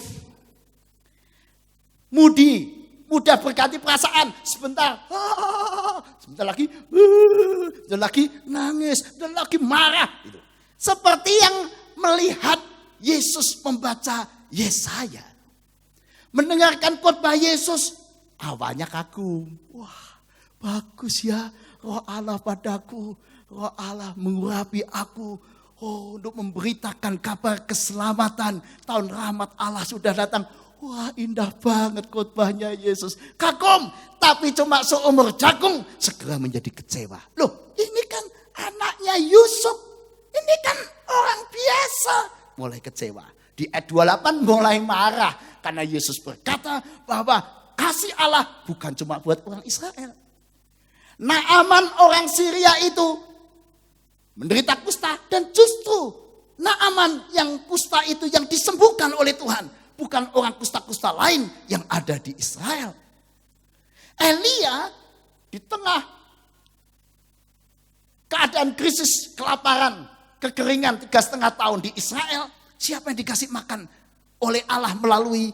Mudah berganti perasaan. Sebentar lagi nangis, sebentar lagi marah. Gitu. Seperti yang melihat Yesus membaca Yesaya. Mendengarkan khotbah Yesus, awalnya kagum. Wah, bagus ya, Roh Allah padaku, Roh Allah mengurapi aku. Oh, untuk memberitakan kabar keselamatan, tahun rahmat Allah sudah datang. Wah, indah banget khotbahnya Yesus. Kagum, tapi cuma seumur jagung, segera menjadi kecewa. Loh, ini kan anaknya Yusuf. Ini kan orang biasa. Mulai kecewa. Di ayat 28 mulai marah. Karena Yesus berkata bahwa kasih Allah bukan cuma buat orang Israel. Naaman orang Syria itu menderita kusta, dan justru Naaman yang kusta itu yang disembuhkan oleh Tuhan, bukan orang kusta-kusta lain yang ada di Israel. Elia di tengah keadaan krisis, kelaparan, kekeringan 3,5 tahun di Israel, siapa yang dikasih makan oleh Allah melalui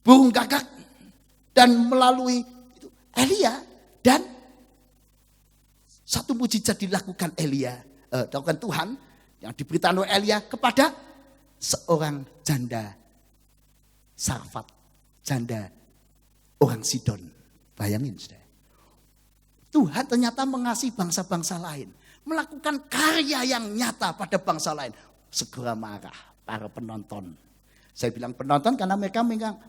burung gagak dan melalui itu? Elia. Dan satu mujizat dilakukan dilakukan Tuhan yang diberitakan oleh Elia kepada seorang janda Sarfat, janda orang Sidon. Bayangin, saudara. Tuhan ternyata mengasihi bangsa-bangsa lain, melakukan karya yang nyata pada bangsa lain. Segera marah para penonton. Saya bilang penonton karena mereka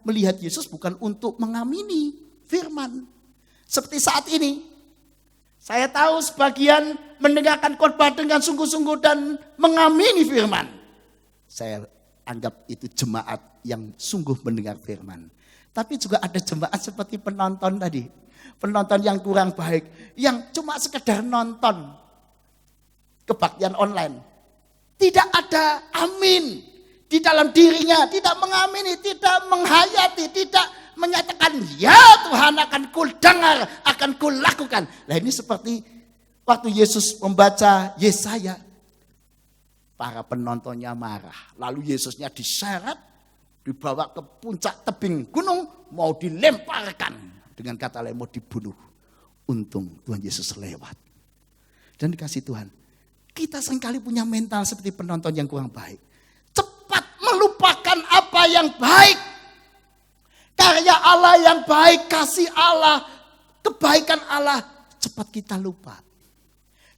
melihat Yesus bukan untuk mengamini firman. Seperti saat ini, saya tahu sebagian mendengarkan khotbah dengan sungguh-sungguh dan mengamini firman. Saya anggap itu jemaat yang sungguh mendengar firman. Tapi juga ada jemaat seperti penonton tadi. Penonton yang kurang baik. Yang cuma sekedar nonton kebaktian online. Tidak ada amin di dalam dirinya. Tidak mengamini, tidak menghayati, tidak menyatakan ya Tuhan akan kudengar, akan kulakukan. Nah ini seperti waktu Yesus membaca Yesaya. Para penontonnya marah. Lalu Yesusnya diseret, dibawa ke puncak tebing gunung, mau dilemparkan. Dengan kata lain mau dibunuh. Untung Tuhan Yesus lewat. Dan dikasih Tuhan, kita seringkali punya mental seperti penonton yang kurang baik. Cepat melupakan apa yang baik. Karya Allah yang baik, kasih Allah, kebaikan Allah, cepat kita lupa.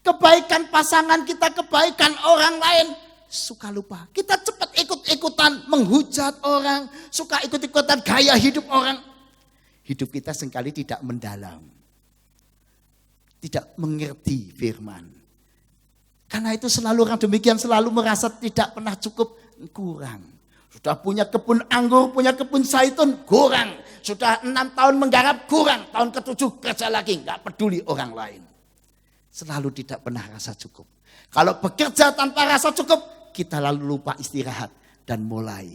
Kebaikan pasangan kita, kebaikan orang lain, suka lupa. Kita cepat ikut-ikutan menghujat orang, suka ikut-ikutan gaya hidup orang. Hidup kita seringkali tidak mendalam. Tidak mengerti firman. Karena itu selalu orang demikian selalu merasa tidak pernah cukup, kurang. Sudah punya kebun anggur, punya kebun zaitun, kurang. Sudah 6 tahun menggarap, kurang. Tahun ke-7 kerja lagi, nggak peduli orang lain. Selalu tidak pernah rasa cukup. Kalau bekerja tanpa rasa cukup, kita lalu lupa istirahat. Dan mulai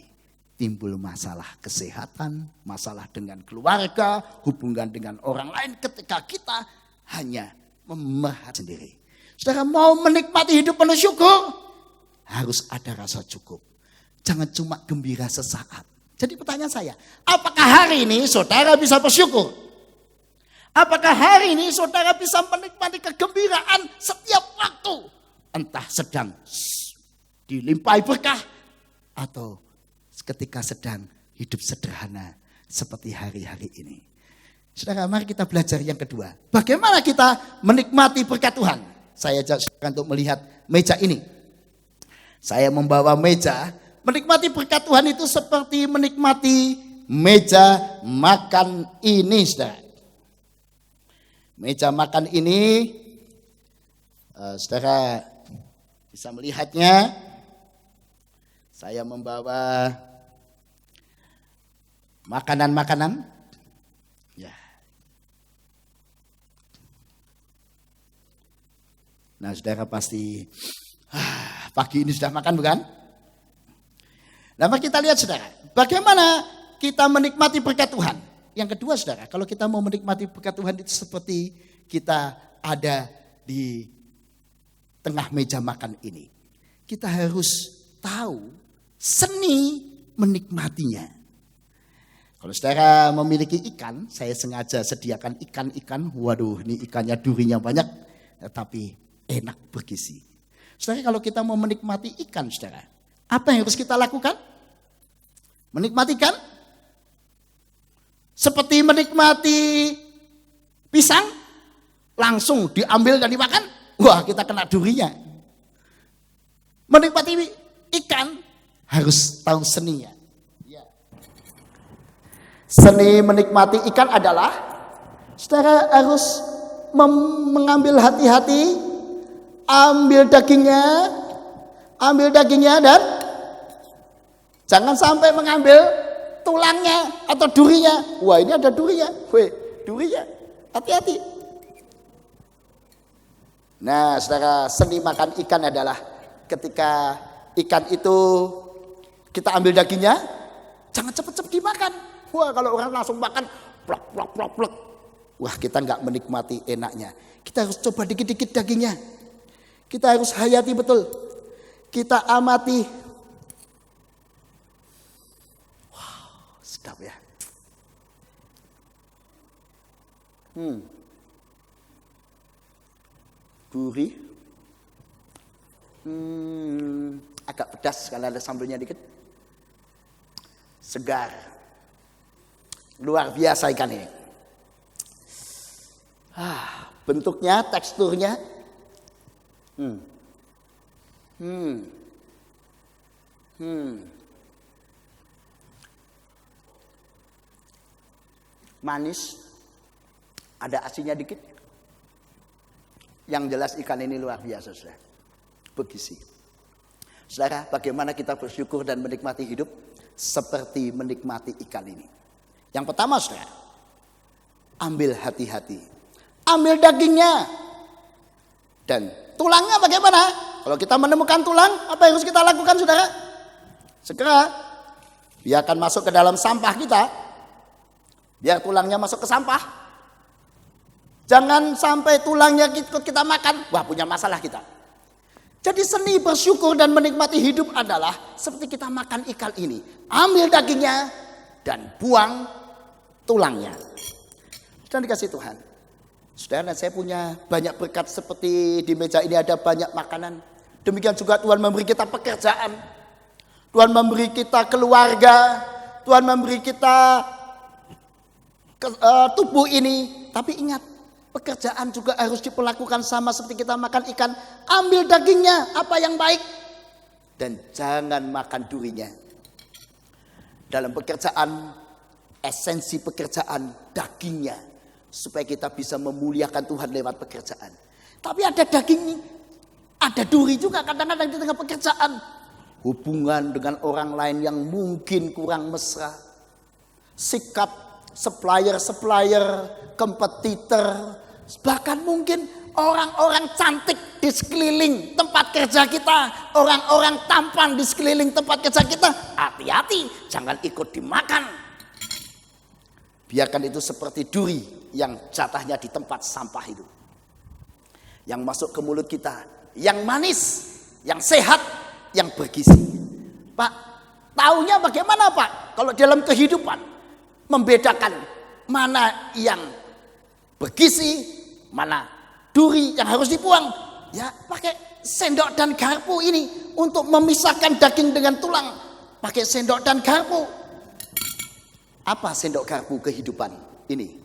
timbul masalah kesehatan, masalah dengan keluarga, hubungan dengan orang lain ketika kita hanya memerhat sendiri. Saudara mau menikmati hidup penuh syukur, harus ada rasa cukup. Jangan cuma gembira sesaat. Jadi pertanyaan saya, apakah hari ini saudara bisa bersyukur? Apakah hari ini saudara bisa menikmati kegembiraan setiap waktu? Entah sedang dilimpahi berkah atau ketika sedang hidup sederhana seperti hari-hari ini. Saudara, mari kita belajar yang kedua. Bagaimana kita menikmati berkat Tuhan? Saya ajak saudara untuk melihat meja ini. Saya membawa meja. Menikmati berkat Tuhan itu seperti menikmati meja makan ini, saudara. Meja makan ini, saudara bisa melihatnya. Saya membawa makanan-makanan. Ya. Nah, saudara pasti pagi ini sudah makan bukan? Nah, mari kita lihat saudara, bagaimana kita menikmati berkat Tuhan. Yang kedua saudara, kalau kita mau menikmati berkat Tuhan itu seperti kita ada di tengah meja makan ini. Kita harus tahu seni menikmatinya. Kalau saudara memiliki ikan, saya sengaja sediakan ikan-ikan. Waduh, ini ikannya durinya banyak, tapi enak bergizi. Saudara, kalau kita mau menikmati ikan saudara, apa yang harus kita lakukan? Menikmati ikan? Seperti menikmati pisang, langsung diambil dan dimakan, wah kita kena durinya. Menikmati ikan, harus tahu seninya. Seni menikmati ikan adalah, saudara harus mengambil hati-hati, ambil dagingnya dan jangan sampai mengambil tulangnya atau durinya. Wah ini ada durinya. Durinya. Hati-hati. Nah saudara, seni makan ikan adalah ketika ikan itu kita ambil dagingnya, jangan cepet-cepet dimakan. Wah kalau orang langsung makan, plak, plak, plak, plak. Wah kita nggak menikmati enaknya. Kita harus coba dikit-dikit dagingnya. Kita harus hayati betul. Kita amati. Sedap ya. Gurih. Agak pedas kalau ada sambelnya dikit. Segar. Luar biasa ikan ini. Bentuknya, teksturnya. Manis, ada asinnya dikit. Yang jelas ikan ini luar biasa, saudara. Bergizi. Saudara, bagaimana kita bersyukur dan menikmati hidup? Seperti menikmati ikan ini. Yang pertama, saudara, ambil hati-hati. Ambil dagingnya. Dan tulangnya bagaimana? Kalau kita menemukan tulang, apa yang harus kita lakukan, saudara? Segera biarkan masuk ke dalam sampah kita. Biar tulangnya masuk ke sampah. Jangan sampai tulangnya kita makan. Wah, punya masalah kita. Jadi seni bersyukur dan menikmati hidup adalah seperti kita makan ikan ini. Ambil dagingnya dan buang tulangnya. Dan dikasih Tuhan. Saudara, saya punya banyak berkat seperti di meja ini ada banyak makanan. Demikian juga Tuhan memberi kita pekerjaan. Tuhan memberi kita keluarga. Tuhan memberi kita tubuh ini. Tapi ingat, pekerjaan juga harus diperlakukan sama seperti kita makan ikan. Ambil dagingnya, apa yang baik. Dan jangan makan durinya. Dalam pekerjaan, esensi pekerjaan dagingnya. Supaya kita bisa memuliakan Tuhan lewat pekerjaan. Tapi ada daging, ada duri juga kadang-kadang di tengah pekerjaan. Hubungan dengan orang lain yang mungkin kurang mesra. Sikap supplier, kompetitor, bahkan mungkin orang-orang cantik di sekeliling tempat kerja kita, orang-orang tampan di sekeliling tempat kerja kita. Hati-hati, jangan ikut dimakan. Biarkan itu seperti duri yang jatahnya di tempat sampah itu. Yang masuk ke mulut kita, yang manis, yang sehat, yang bergizi. Pak, taunya bagaimana Pak? Kalau dalam kehidupan membedakan mana yang bergizi, mana duri yang harus dibuang. Ya, pakai sendok dan garpu ini untuk memisahkan daging dengan tulang. Pakai sendok dan garpu. Apa sendok garpu kehidupan ini?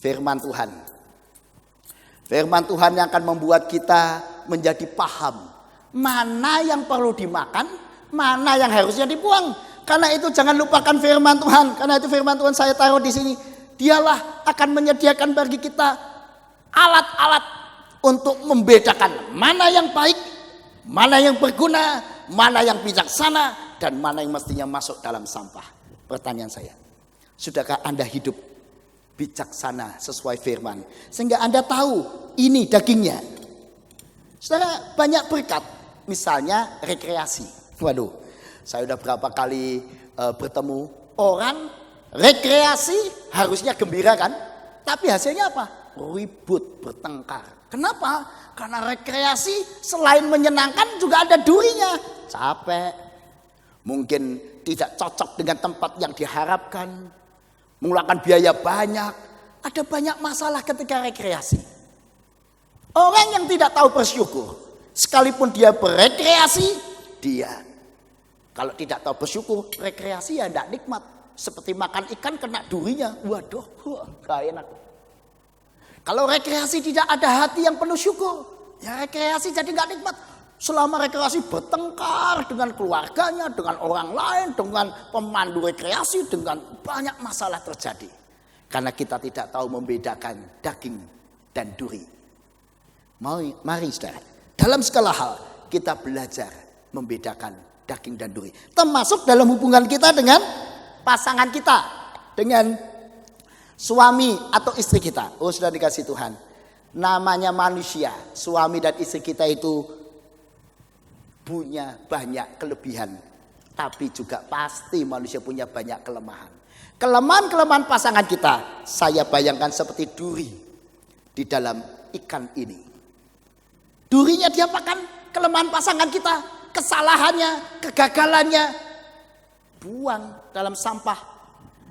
Firman Tuhan. Firman Tuhan yang akan membuat kita menjadi paham mana yang perlu dimakan, mana yang harusnya dibuang. Karena itu jangan lupakan firman Tuhan. Karena itu firman Tuhan saya taruh di sini. Dialah akan menyediakan bagi kita alat-alat untuk membedakan mana yang baik, mana yang berguna, mana yang bijaksana, dan mana yang mestinya masuk dalam sampah. Pertanyaan saya, sudahkah Anda hidup bijaksana sesuai firman? Sehingga Anda tahu ini dagingnya. Saudara, banyak berkat. Misalnya rekreasi. Waduh. Saya udah berapa kali bertemu orang rekreasi harusnya gembira kan? Tapi hasilnya apa? Ribut, bertengkar. Kenapa? Karena rekreasi selain menyenangkan juga ada durinya. Capek. Mungkin tidak cocok dengan tempat yang diharapkan. Mengeluarkan biaya banyak. Ada banyak masalah ketika rekreasi. Orang yang tidak tahu bersyukur. Sekalipun dia berekreasi, dia kalau tidak tahu bersyukur, rekreasi ya tidak nikmat. Seperti makan ikan kena durinya. Waduh, gak enak. Kalau rekreasi tidak ada hati yang penuh syukur, ya rekreasi jadi gak nikmat. Selama rekreasi bertengkar dengan keluarganya, dengan orang lain, dengan pemandu rekreasi, dengan banyak masalah terjadi. Karena kita tidak tahu membedakan daging dan duri. Mari saudara, dalam segala hal kita belajar membedakan daging dan duri. Termasuk dalam hubungan kita dengan pasangan kita. Dengan suami atau istri kita. Oh, sudah dikasih Tuhan. Namanya manusia. Suami dan istri kita itu punya banyak kelebihan. Tapi juga pasti manusia punya banyak kelemahan. Kelemahan-kelemahan pasangan kita, saya bayangkan seperti duri di dalam ikan ini. Durinya diapakan? Kelemahan pasangan kita. Kesalahannya, kegagalannya, buang dalam sampah.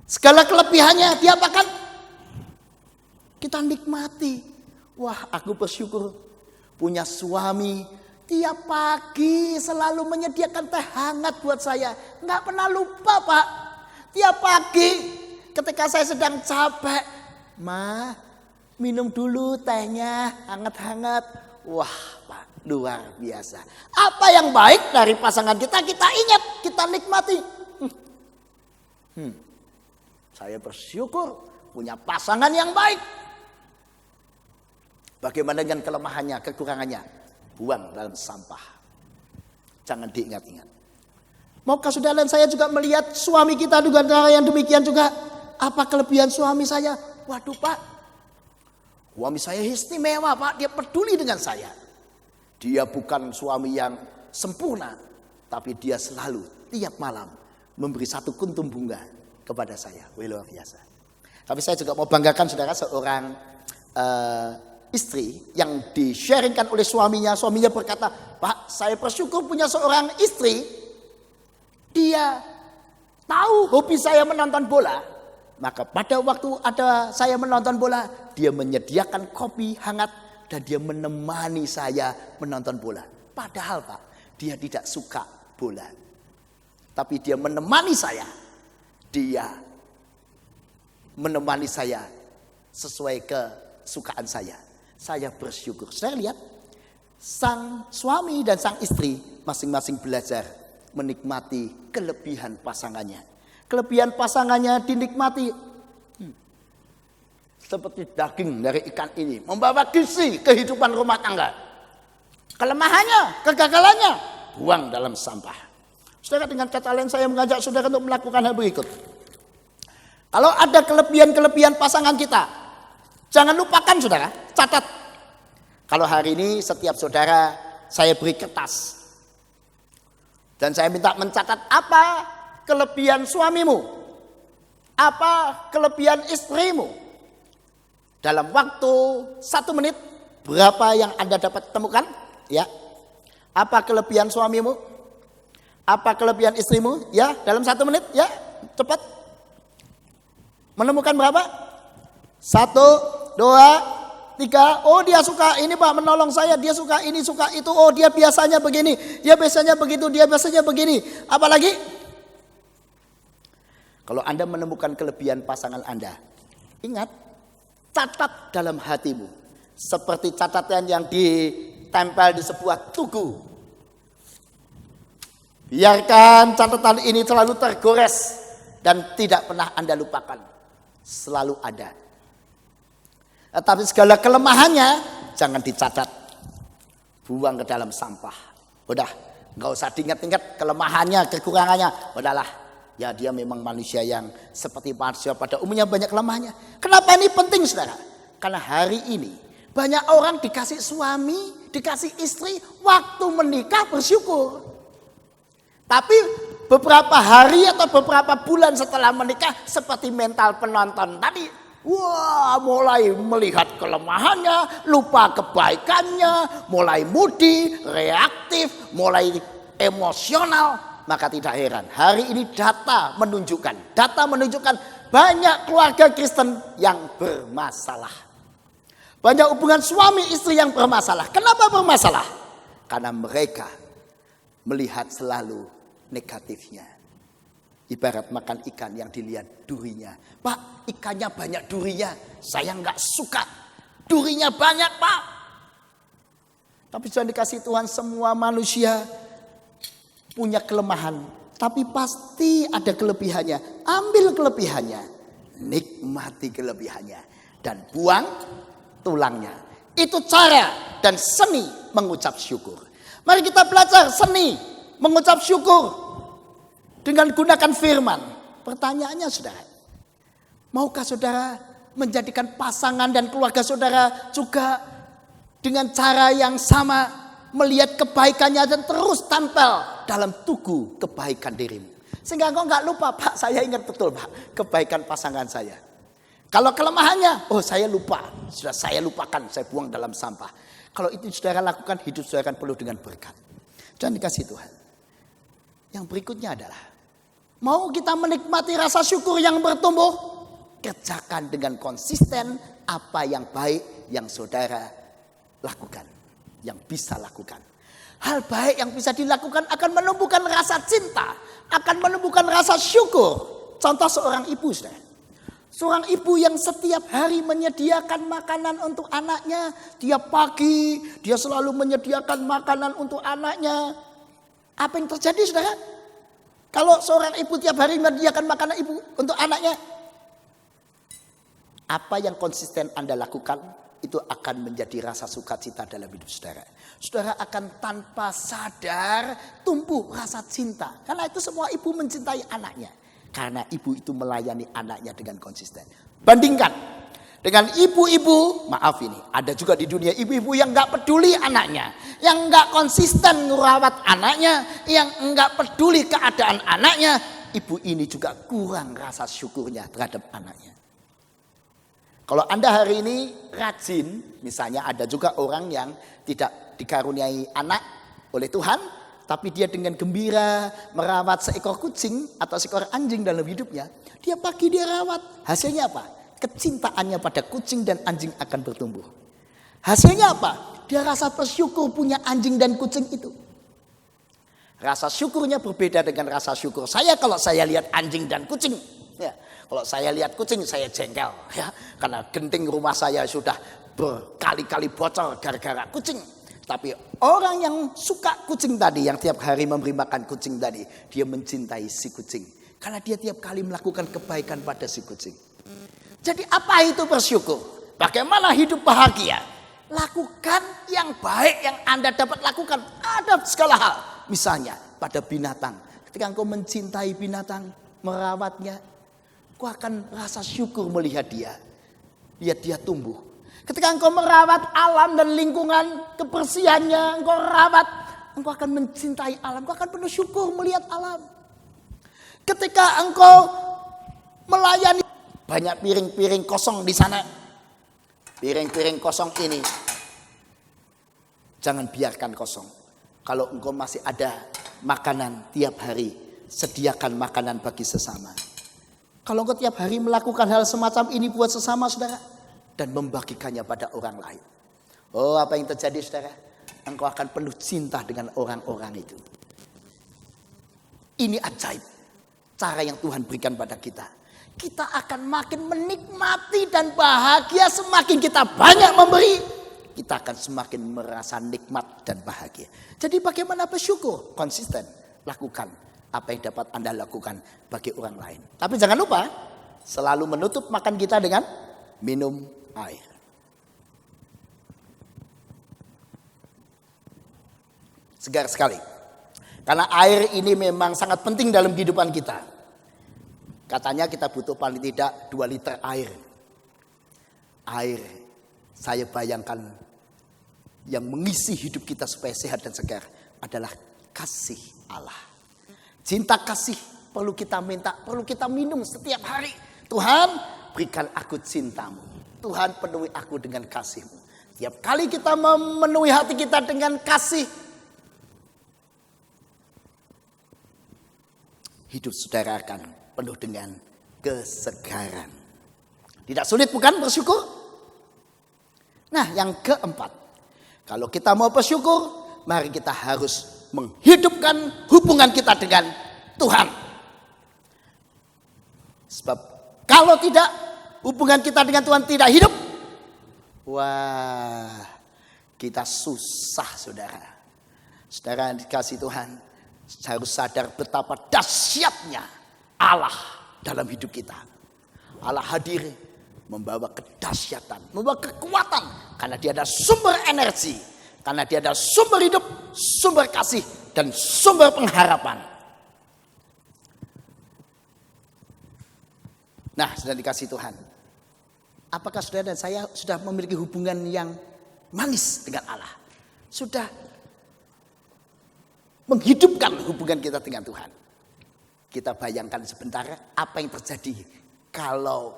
Segala kelebihannya diapakan? Kita nikmati. Wah, aku bersyukur punya suami. Tiap pagi selalu menyediakan teh hangat buat saya. Nggak pernah lupa Pak. Tiap pagi ketika saya sedang capek. Ma, minum dulu tehnya hangat-hangat. Wah Pak, luar biasa. Apa yang baik dari pasangan kita ingat, kita nikmati. Saya bersyukur punya pasangan yang baik. Bagaimana dengan kelemahannya, kekurangannya? Buang dalam sampah. Jangan diingat-ingat. Maukah saudara dan saya juga melihat suami kita dengan cara yang demikian juga? Apa kelebihan suami saya? Waduh Pak, suami saya istimewa Pak, dia peduli dengan saya. Dia bukan suami yang sempurna, tapi dia selalu tiap malam memberi satu kuntum bunga kepada saya. Luar biasa. Tapi saya juga mau banggakan saudara, seorang istri yang di-sharingkan oleh suaminya. Suaminya berkata, Pak, saya bersyukur punya seorang istri. Dia tahu hobi saya menonton bola. Maka pada waktu saya menonton bola, dia menyediakan kopi hangat dan dia menemani saya menonton bola. Padahal Pak, dia tidak suka bola. Tapi dia menemani saya. Dia menemani saya sesuai kesukaan saya. Saya bersyukur. Saya lihat sang suami dan sang istri masing-masing belajar menikmati kelebihan pasangannya. Kelebihan pasangannya dinikmati seperti daging dari ikan ini, membawa gizi kehidupan rumah tangga. Kelemahannya, kegagalannya, buang dalam sampah. Saudara, dengan kata lain saya mengajak saudara untuk melakukan hal berikut. Kalau ada kelebihan-kelebihan pasangan kita, jangan lupakan saudara, catat. Kalau hari ini setiap saudara saya beri kertas. Dan saya minta mencatat apa kelebihan suamimu, apa kelebihan istrimu. Dalam waktu 1 menit, berapa yang Anda dapat temukan? Ya, apa kelebihan suamimu, apa kelebihan istrimu? Ya, dalam 1 menit, ya, cepat. Menemukan berapa? 1, 2, 3, oh dia suka ini Pak, menolong saya, dia suka ini, suka itu, oh dia biasanya begini, dia biasanya begitu, dia biasanya begini. Apalagi? Kalau Anda menemukan kelebihan pasangan Anda, ingat, catat dalam hatimu. Seperti catatan yang ditempel di sebuah tugu. Biarkan catatan ini selalu tergores dan tidak pernah Anda lupakan. Selalu ada. Tapi segala kelemahannya jangan dicatat, buang ke dalam sampah. Udah, nggak usah diingat-ingat kelemahannya, kekurangannya. Udahlah, ya dia memang manusia yang seperti manusia pada umumnya banyak kelemahannya. Kenapa ini penting saudara? Karena hari ini banyak orang dikasih suami, dikasih istri, waktu menikah bersyukur. Tapi beberapa hari atau beberapa bulan setelah menikah seperti mental penonton tadi. Wah, mulai melihat kelemahannya, lupa kebaikannya, mulai moody, reaktif, mulai emosional. Maka tidak heran, hari ini data menunjukkan banyak keluarga Kristen yang bermasalah. Banyak hubungan suami istri yang bermasalah. Kenapa bermasalah? Karena mereka melihat selalu negatifnya. Ibarat makan ikan yang dilihat durinya. Pak, ikannya banyak durinya. Saya nggak suka. Durinya banyak Pak. Tapi sudah dikasih Tuhan, semua manusia punya kelemahan. Tapi pasti ada kelebihannya. Ambil kelebihannya. Nikmati kelebihannya. Dan buang tulangnya. Itu cara dan seni mengucap syukur. Mari kita belajar seni mengucap syukur. Dengan gunakan firman. Pertanyaannya saudara, maukah saudara menjadikan pasangan dan keluarga saudara juga dengan cara yang sama, melihat kebaikannya dan terus tampil dalam tugu kebaikan dirimu. Sehingga engkau nggak lupa, Pak, saya ingat betul Pak, kebaikan pasangan saya. Kalau kelemahannya, oh saya lupa, sudah saya lupakan, saya buang dalam sampah. Kalau itu saudara lakukan, hidup saudara akan penuh dengan berkat. Dan dikasih Tuhan. Yang berikutnya adalah, mau kita menikmati rasa syukur yang bertumbuh, kerjakan dengan konsisten apa yang baik yang saudara lakukan, yang bisa lakukan. Hal baik yang bisa dilakukan akan menumbuhkan rasa cinta, akan menumbuhkan rasa syukur. Contoh seorang ibu, saudara. Seorang ibu yang setiap hari menyediakan makanan untuk anaknya. Tiap pagi dia selalu menyediakan makanan untuk anaknya. Apa yang terjadi saudara? Kalau seorang ibu tiap hari menyediakan makanan ibu untuk anaknya, apa yang konsisten Anda lakukan, itu akan menjadi rasa sukacita dalam hidup saudara. Saudara akan tanpa sadar tumbuh rasa cinta. Karena itu semua ibu mencintai anaknya. Karena ibu itu melayani anaknya dengan konsisten. Bandingkan dengan ibu-ibu, maaf ini, ada juga di dunia ibu-ibu yang gak peduli anaknya. Yang gak konsisten merawat anaknya, yang gak peduli keadaan anaknya. Ibu ini juga kurang rasa syukurnya terhadap anaknya. Kalau Anda hari ini rajin, misalnya ada juga orang yang tidak dikaruniai anak oleh Tuhan, tapi dia dengan gembira merawat seekor kucing atau seekor anjing dalam hidupnya. Dia pagi dia rawat. Hasilnya apa? Kecintaannya pada kucing dan anjing akan bertumbuh. Hasilnya apa? Dia rasa bersyukur punya anjing dan kucing itu. Rasa syukurnya berbeda dengan rasa syukur saya kalau saya lihat anjing dan kucing. Ya. Kalau saya lihat kucing saya jengkel ya, karena genting rumah saya sudah berkali-kali bocor gara-gara kucing. Tapi orang yang suka kucing tadi, yang tiap hari memberi makan kucing tadi, dia mencintai si kucing karena dia tiap kali melakukan kebaikan pada si kucing. Jadi apa itu bersyukur? Bagaimana hidup bahagia? Lakukan yang baik yang Anda dapat lakukan. Ada segala hal. Misalnya pada binatang, ketika engkau mencintai binatang, merawatnya, kau akan rasa syukur melihat dia. Lihat dia tumbuh. Ketika engkau merawat alam dan lingkungan, kebersihannya, engkau rawat, engkau akan mencintai alam. Engkau akan penuh syukur melihat alam. Ketika engkau melayani, banyak piring-piring kosong di sana. Piring-piring kosong ini, jangan biarkan kosong. Kalau engkau masih ada makanan tiap hari, sediakan makanan bagi sesama. Kalau engkau tiap hari melakukan hal semacam ini buat sesama saudara, dan membagikannya pada orang lain. Oh, apa yang terjadi saudara? Engkau akan penuh cinta dengan orang-orang itu. Ini ajaib. Cara yang Tuhan berikan pada kita. Kita akan makin menikmati dan bahagia semakin kita banyak memberi. Kita akan semakin merasa nikmat dan bahagia. Jadi bagaimana bersyukur? Konsisten. Lakukan apa yang dapat Anda lakukan bagi orang lain. Tapi jangan lupa selalu menutup makan kita dengan minum air. Segar sekali. Karena air ini memang sangat penting dalam kehidupan kita. Katanya kita butuh paling tidak 2 liter air. Air, saya bayangkan yang mengisi hidup kita supaya sehat dan segar adalah kasih Allah. Cinta kasih perlu kita minta, perlu kita minum setiap hari. Tuhan, berikan aku cintamu. Tuhan, penuhi aku dengan kasihmu. Tiap kali kita memenuhi hati kita dengan kasih, hidup saudara akan penuh dengan kesegaran. Tidak sulit bukan bersyukur? Nah, yang keempat, kalau kita mau bersyukur, mari kita harus menghidupkan hubungan kita dengan Tuhan. Sebab kalau tidak, hubungan kita dengan Tuhan tidak hidup, wah, kita susah saudara. Saudara yang dikasih Tuhan, harus sadar betapa dahsyatnya Allah dalam hidup kita. Allah hadir membawa kedahsyatan, membawa kekuatan, karena dia ada sumber energi. Karena dia ada sumber hidup, sumber kasih, dan sumber pengharapan. Nah, sudah dikasih Tuhan. Apakah saudara dan saya sudah memiliki hubungan yang manis dengan Allah? Sudah menghidupkan hubungan kita dengan Tuhan. Kita bayangkan sebentar apa yang terjadi kalau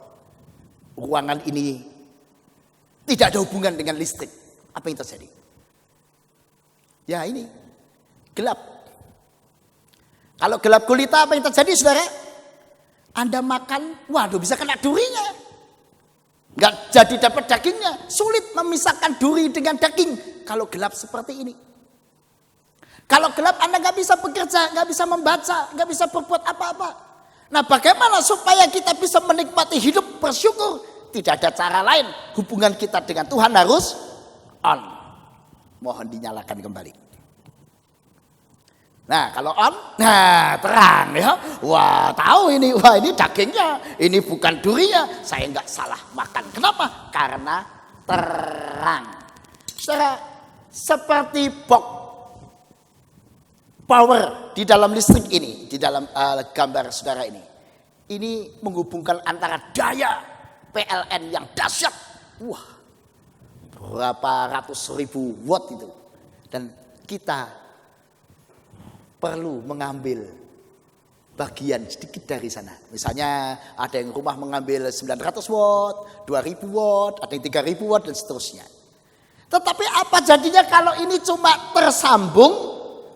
ruangan ini tidak ada hubungan dengan listrik. Apa yang terjadi? Ya ini, gelap. Kalau gelap gulita apa yang terjadi saudara? Anda makan, waduh bisa kena durinya. Nggak jadi dapat dagingnya. Sulit memisahkan duri dengan daging kalau gelap seperti ini. Kalau gelap Anda nggak bisa bekerja, nggak bisa membaca, nggak bisa berbuat apa-apa. Nah bagaimana supaya kita bisa menikmati hidup bersyukur? Tidak ada cara lain. Hubungan kita dengan Tuhan harus on. Mohon dinyalakan kembali. Nah kalau on, nah terang ya. Wah tahu ini, wah ini dagingnya, ini bukan durinya. Saya nggak salah makan. Kenapa? Karena terang. Saudara, seperti box power di dalam listrik ini, di dalam gambar saudara ini menghubungkan antara daya PLN yang dahsyat, wah, berapa ratus ribu watt itu, dan kita perlu mengambil bagian sedikit dari sana. Misalnya ada yang rumah mengambil 900 watt, 2000 watt, ada yang 3000 watt dan seterusnya. Tetapi apa jadinya kalau ini cuma tersambung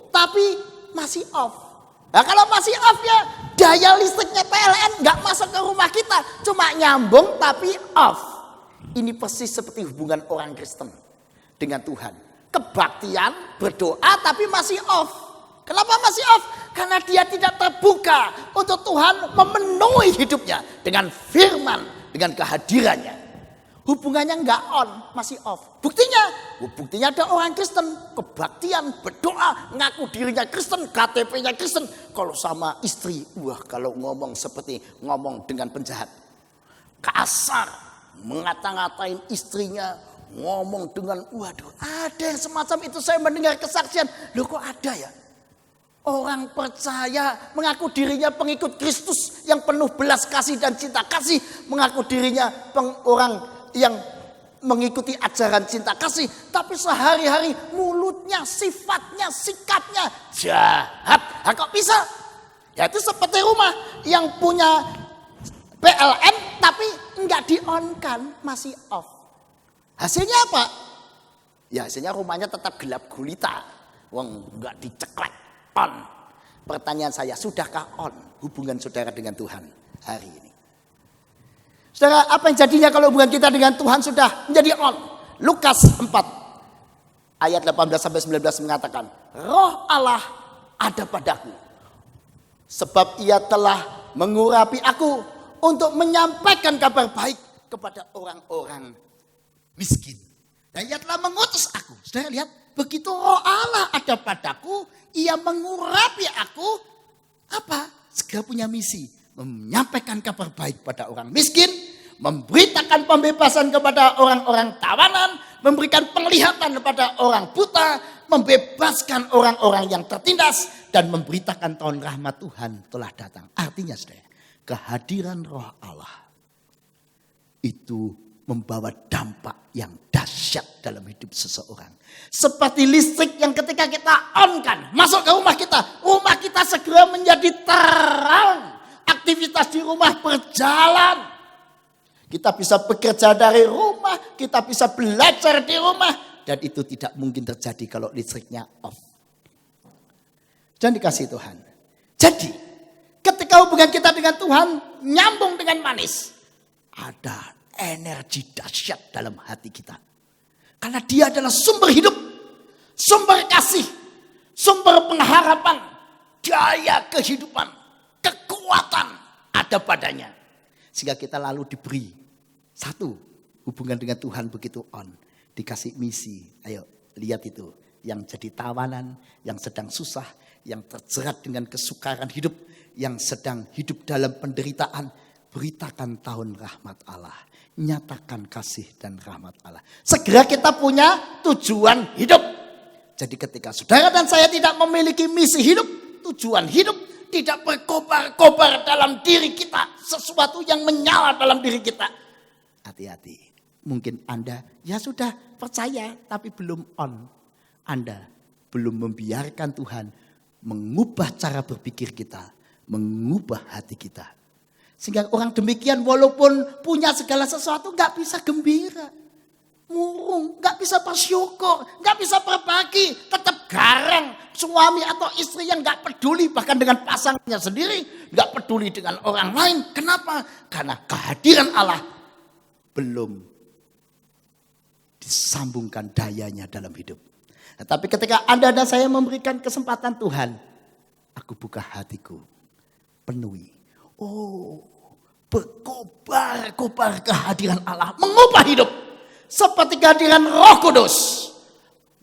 tapi masih off? Nah, kalau masih off ya daya listriknya PLN nggak masuk ke rumah kita, cuma nyambung tapi off. Ini persis seperti hubungan orang Kristen dengan Tuhan. Kebaktian, berdoa tapi masih off. Kenapa masih off? Karena dia tidak terbuka untuk Tuhan memenuhi hidupnya dengan firman, dengan kehadirannya. Hubungannya nggak on, masih off. Buktinya ada orang Kristen, kebaktian, berdoa, ngaku dirinya Kristen, KTP-nya Kristen. Kalau sama istri, wah kalau ngomong seperti ngomong dengan penjahat. Kasar, ngata-ngatain istrinya, ngomong dengan, waduh ada yang semacam itu. Saya mendengar kesaksian, loh kok ada ya? Orang percaya mengaku dirinya pengikut Kristus yang penuh belas kasih dan cinta kasih. Mengaku dirinya orang yang mengikuti ajaran cinta kasih. Tapi sehari-hari mulutnya, sifatnya, sikapnya jahat. Nah, kok bisa? Ya itu seperti rumah yang punya PLN tapi enggak di-on-kan, masih off. Hasilnya apa? Ya hasilnya rumahnya tetap gelap gulita. Wong enggak diceklek. On. Pertanyaan saya, sudahkah on hubungan saudara dengan Tuhan hari ini? Saudara, apa yang jadinya kalau hubungan kita dengan Tuhan sudah menjadi on? Lukas 4 ayat 18-19 mengatakan, Roh Allah ada padaku, sebab ia telah mengurapi aku untuk menyampaikan kabar baik kepada orang-orang miskin. Dan ia telah mengutus aku. Saudara lihat, begitu Roh Allah ada padaku, ia mengurapi aku, apa? Segera punya misi, menyampaikan kabar baik pada orang miskin, memberitakan pembebasan kepada orang-orang tawanan, memberikan penglihatan kepada orang buta, membebaskan orang-orang yang tertindas, dan memberitakan tahun rahmat Tuhan telah datang. Artinya saudara, kehadiran Roh Allah itu membawa dampak yang dahsyat dalam hidup seseorang. Seperti listrik yang ketika kita on-kan, masuk ke rumah kita segera menjadi terang. Aktivitas di rumah berjalan. Kita bisa bekerja dari rumah, kita bisa belajar di rumah. Dan itu tidak mungkin terjadi kalau listriknya off. Dan dikasih Tuhan. Jadi, ketika hubungan kita dengan Tuhan nyambung dengan manis, ada energi dahsyat dalam hati kita. Karena dia adalah sumber hidup, sumber kasih, sumber pengharapan, daya kehidupan, kekuatan ada padanya. Sehingga kita lalu diberi satu, hubungan dengan Tuhan begitu on. Dikasih misi, ayo lihat itu. Yang jadi tawanan, yang sedang susah, yang terjerat dengan kesukaran hidup, yang sedang hidup dalam penderitaan. Beritakan tahun rahmat Allah. Nyatakan kasih dan rahmat Allah. Segera kita punya tujuan hidup. Jadi ketika saudara dan saya tidak memiliki misi hidup, tujuan hidup, tidak berkobar-kobar dalam diri kita, sesuatu yang menyala dalam diri kita. Hati-hati. Mungkin Anda ya sudah percaya tapi belum on. Anda belum membiarkan Tuhan mengubah cara berpikir kita, mengubah hati kita. Sehingga orang demikian walaupun punya segala sesuatu gak bisa gembira. Murung, gak bisa bersyukur, gak bisa berbagi. Tetap garang suami atau istri yang gak peduli bahkan dengan pasangannya sendiri. Gak peduli dengan orang lain. Kenapa? Karena kehadiran Allah belum disambungkan dayanya dalam hidup. Nah, tapi ketika Anda dan saya memberikan kesempatan Tuhan, aku buka hatiku, penuhi. Oh, berkobar-kobar kehadiran Allah mengubah hidup seperti kehadiran Roh Kudus.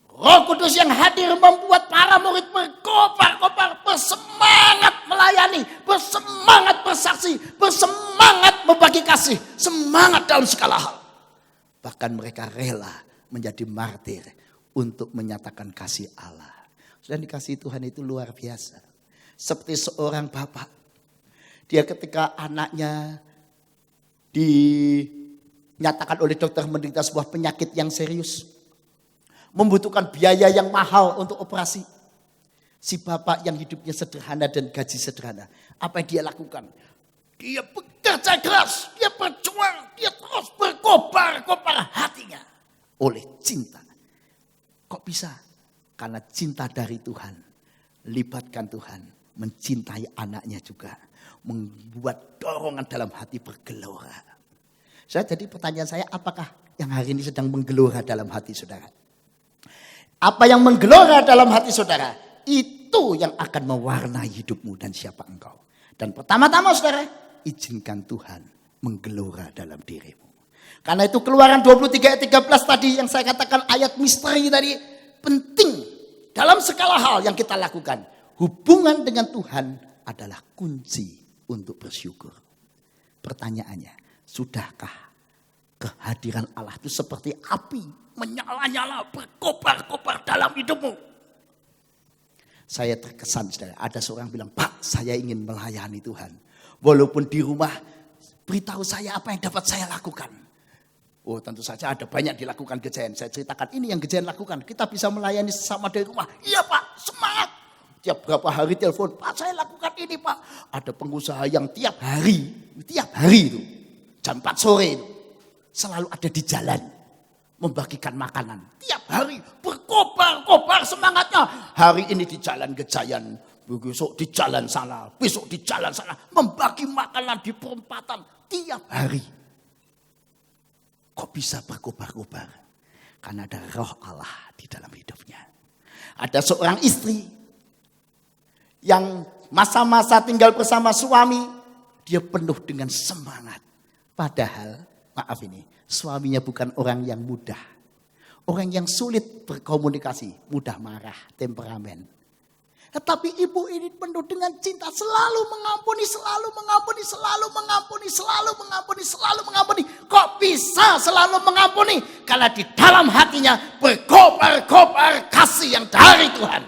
Roh Kudus yang hadir membuat para murid berkobar-kobar, bersemangat melayani, bersemangat bersaksi, bersemangat membagi kasih, semangat dalam segala hal. Bahkan mereka rela menjadi martir untuk menyatakan kasih Allah. Dan dikasih Tuhan itu luar biasa. Seperti seorang bapak. Dia ketika anaknya dinyatakan oleh dokter menderita sebuah penyakit yang serius. Membutuhkan biaya yang mahal untuk operasi. Si bapak yang hidupnya sederhana dan gaji sederhana. Apa yang dia lakukan? Dia bekerja keras, dia berjuang, dia terus berkobar-kobar hatinya oleh cinta. Kok bisa? Karena cinta dari Tuhan. Libatkan Tuhan, mencintai anaknya juga. Membuat dorongan dalam hati bergelora. Jadi pertanyaan saya, apakah yang hari ini sedang menggelora dalam hati saudara? Apa yang menggelora dalam hati saudara, itu yang akan mewarnai hidupmu dan siapa engkau. Dan pertama-tama saudara, izinkan Tuhan menggelora dalam dirimu. Karena itu Keluaran 23 ayat 13 tadi yang saya katakan ayat misteri tadi penting dalam segala hal yang kita lakukan. Hubungan dengan Tuhan adalah kunci untuk bersyukur. Pertanyaannya, sudahkah kehadiran Allah itu seperti api menyala-nyala berkobar-kobar dalam hidupmu? Saya terkesan saudara, ada seorang bilang, Pak, saya ingin melayani Tuhan. Walaupun di rumah, beritahu saya apa yang dapat saya lakukan. Oh, tentu saja ada banyak dilakukan Gejayan. Saya ceritakan ini yang Gejayan lakukan. Kita bisa melayani sesama dari rumah. Iya Pak, semangat. Tiap berapa hari telepon, Pak saya lakukan ini Pak. Ada pengusaha yang tiap hari itu, jam 4 sore itu, selalu ada di jalan. Membagikan makanan. Tiap hari berkobar-kobar semangatnya. Hari ini di jalan Gejayan. Besok di jalan sana, besok di jalan sana. Membagi makanan di perempatan tiap hari. Kok bisa berkobar-kobar? Karena ada roh Allah di dalam hidupnya. Ada seorang istri yang masa-masa tinggal bersama suami, dia penuh dengan semangat. Padahal, maaf ini, suaminya bukan orang yang mudah. Orang yang sulit berkomunikasi, mudah marah, temperamen. Tetapi ibu ini penuh dengan cinta, selalu mengampuni, selalu mengampuni, selalu mengampuni, selalu mengampuni, selalu mengampuni. Kok bisa selalu mengampuni? Karena di dalam hatinya berkobar-kobar kasih yang dari Tuhan.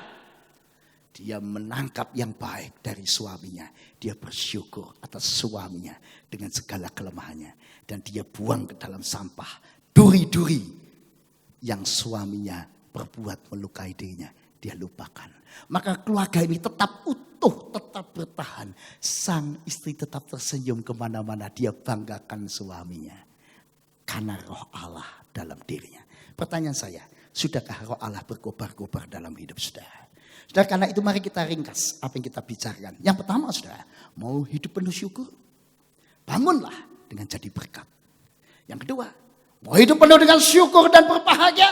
Dia menangkap yang baik dari suaminya. Dia bersyukur atas suaminya dengan segala kelemahannya. Dan dia buang ke dalam sampah duri-duri yang suaminya berbuat melukai dirinya. Dia lupakan. Maka keluarga ini tetap utuh, tetap bertahan. Sang istri tetap tersenyum kemana-mana. Dia banggakan suaminya. Karena roh Allah dalam dirinya. Pertanyaan saya, sudahkah roh Allah berkobar-kobar dalam hidup saudara? Saudara, karena itu mari kita ringkas apa yang kita bicarakan. Yang pertama saudara, mau hidup penuh syukur? Bangunlah dengan jadi berkat. Yang kedua, mau hidup penuh dengan syukur dan berbahagia?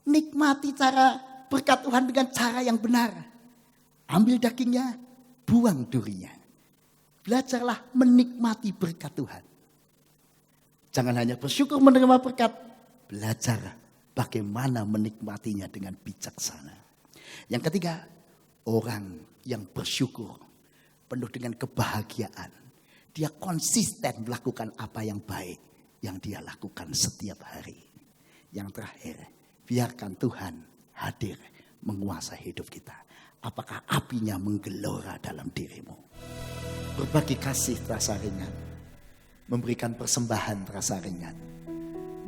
Nikmati cara berkat Tuhan dengan cara yang benar. Ambil dagingnya, buang durinya. Belajarlah menikmati berkat Tuhan. Jangan hanya bersyukur menerima berkat. Belajar bagaimana menikmatinya dengan bijaksana. Yang ketiga, orang yang bersyukur penuh dengan kebahagiaan. Dia konsisten melakukan apa yang baik yang dia lakukan setiap hari. Yang terakhir, biarkan Tuhan hadir menguasai hidup kita. Apakah apinya menggelora dalam dirimu? Berbagi kasih terasa ringan. Memberikan persembahan terasa ringan.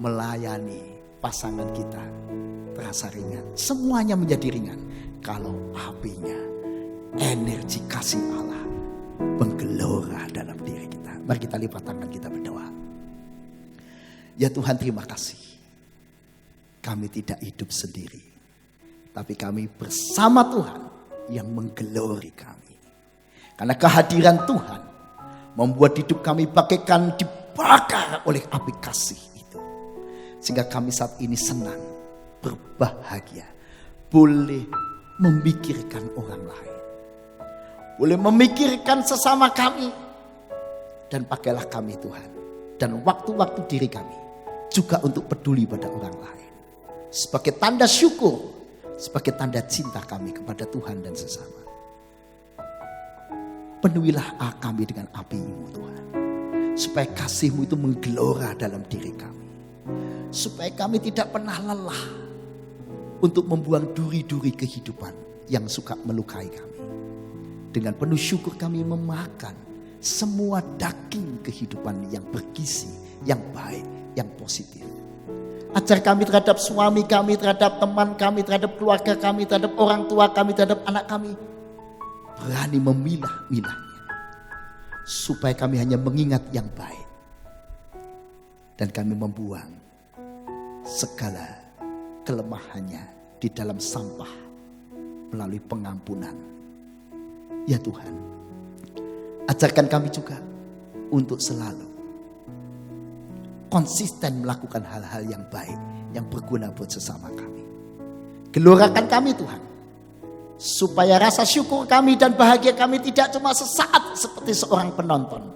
Melayani pasangan kita terasa ringan. Semuanya menjadi ringan. Kalau apinya, energi kasih Allah menggelora dalam diri kita. Mari kita lipat tangan, kita berdoa. Ya Tuhan, terima kasih. Kami tidak hidup sendiri. Tapi kami bersama Tuhan yang menggelori kami. Karena kehadiran Tuhan membuat hidup kami bagaikan dibakar oleh api kasih itu. Sehingga kami saat ini senang, berbahagia. Boleh memikirkan orang lain. Boleh memikirkan sesama kami. Dan pakailah kami Tuhan. Dan waktu-waktu diri kami juga untuk peduli pada orang lain. Sebagai tanda syukur. Sebagai tanda cinta kami kepada Tuhan dan sesama. Penuhilah kami dengan api-Mu Tuhan. Supaya kasih-Mu itu menggelora dalam diri kami. supaya kami tidak pernah lelah untuk membuang duri-duri kehidupan yang suka melukai kami. Dengan penuh syukur kami memakan semua daging kehidupan yang bergizi, yang baik, yang positif. Ajar kami terhadap suami kami, terhadap teman kami, terhadap keluarga kami, terhadap orang tua kami, terhadap anak kami, berani memilah-milahnya, supaya kami hanya mengingat yang baik, dan kami membuang segala kelemahannya di dalam sampah melalui pengampunan. Ya Tuhan, ajarkan kami juga untuk selalu konsisten melakukan hal-hal yang baik, yang berguna buat sesama kami. Gelurakan kami Tuhan, supaya rasa syukur kami dan bahagia kami tidak cuma sesaat seperti seorang penonton,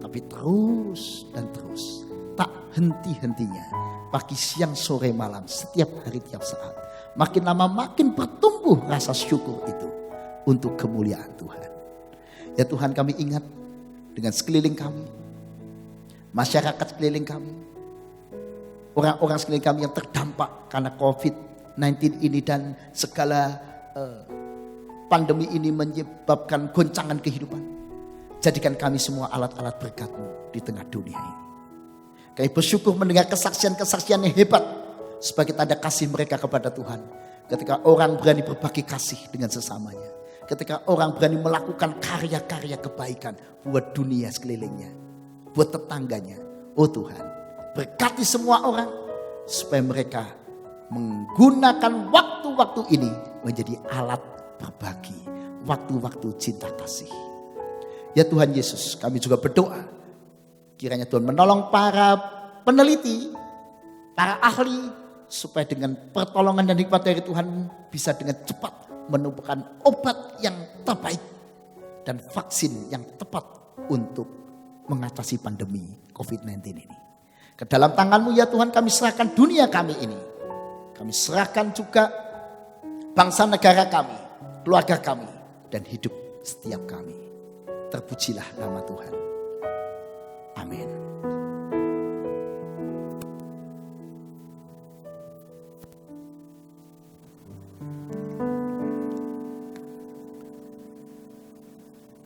tapi terus dan terus, tak henti-hentinya, pagi, siang, sore, malam, setiap hari, tiap saat. Makin lama makin bertumbuh rasa syukur itu untuk kemuliaan Tuhan. Ya Tuhan, kami ingat dengan sekeliling kami, masyarakat sekeliling kami, orang-orang sekeliling kami yang terdampak karena COVID-19 ini dan segala pandemi ini menyebabkan goncangan kehidupan. Jadikan kami semua alat-alat berkat-Mu di tengah dunia ini. Kami bersyukur mendengar kesaksian-kesaksian yang hebat sebagai tanda kasih mereka kepada Tuhan. Ketika orang berani berbagi kasih dengan sesamanya. Ketika orang berani melakukan karya-karya kebaikan buat dunia sekelilingnya, buat tetangganya. Oh Tuhan, berkati semua orang supaya mereka menggunakan waktu-waktu ini menjadi alat berbagi, waktu-waktu cinta kasih. Ya Tuhan Yesus, kami juga berdoa kiranya Tuhan menolong para peneliti, para ahli, supaya dengan pertolongan dan hikmat dari Tuhan bisa dengan cepat menemukan obat yang terbaik dan vaksin yang tepat untuk mengatasi pandemi COVID-19 ini. Ke dalam tangan-Mu ya Tuhan kami serahkan dunia kami ini. Kami serahkan juga bangsa negara kami, keluarga kami, dan hidup setiap kami. Terpujilah nama Tuhan. Amin.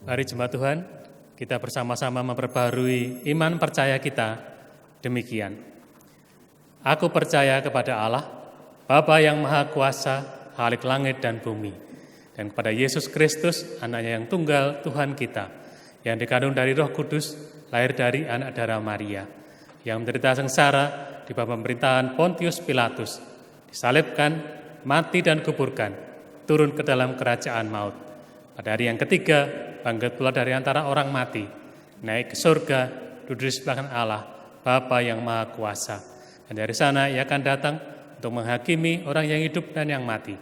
Mari jemaat Tuhan, kita bersama-sama memperbarui iman percaya kita demikian. Aku percaya kepada Allah, Bapa yang Maha Kuasa, Khalik langit dan bumi, dan kepada Yesus Kristus, Anaknya yang tunggal Tuhan kita, yang dikandung dari Roh Kudus, lahir dari anak darah Maria, yang menderita sengsara di bawah pemerintahan Pontius Pilatus, disalibkan, mati dan kuburkan, turun ke dalam kerajaan maut. Pada hari yang ketiga, bangkit pula dari antara orang mati, naik ke surga, duduk di sebelah kanan Allah, Bapa yang Maha Kuasa. Dan dari sana Ia akan datang untuk menghakimi orang yang hidup dan yang mati.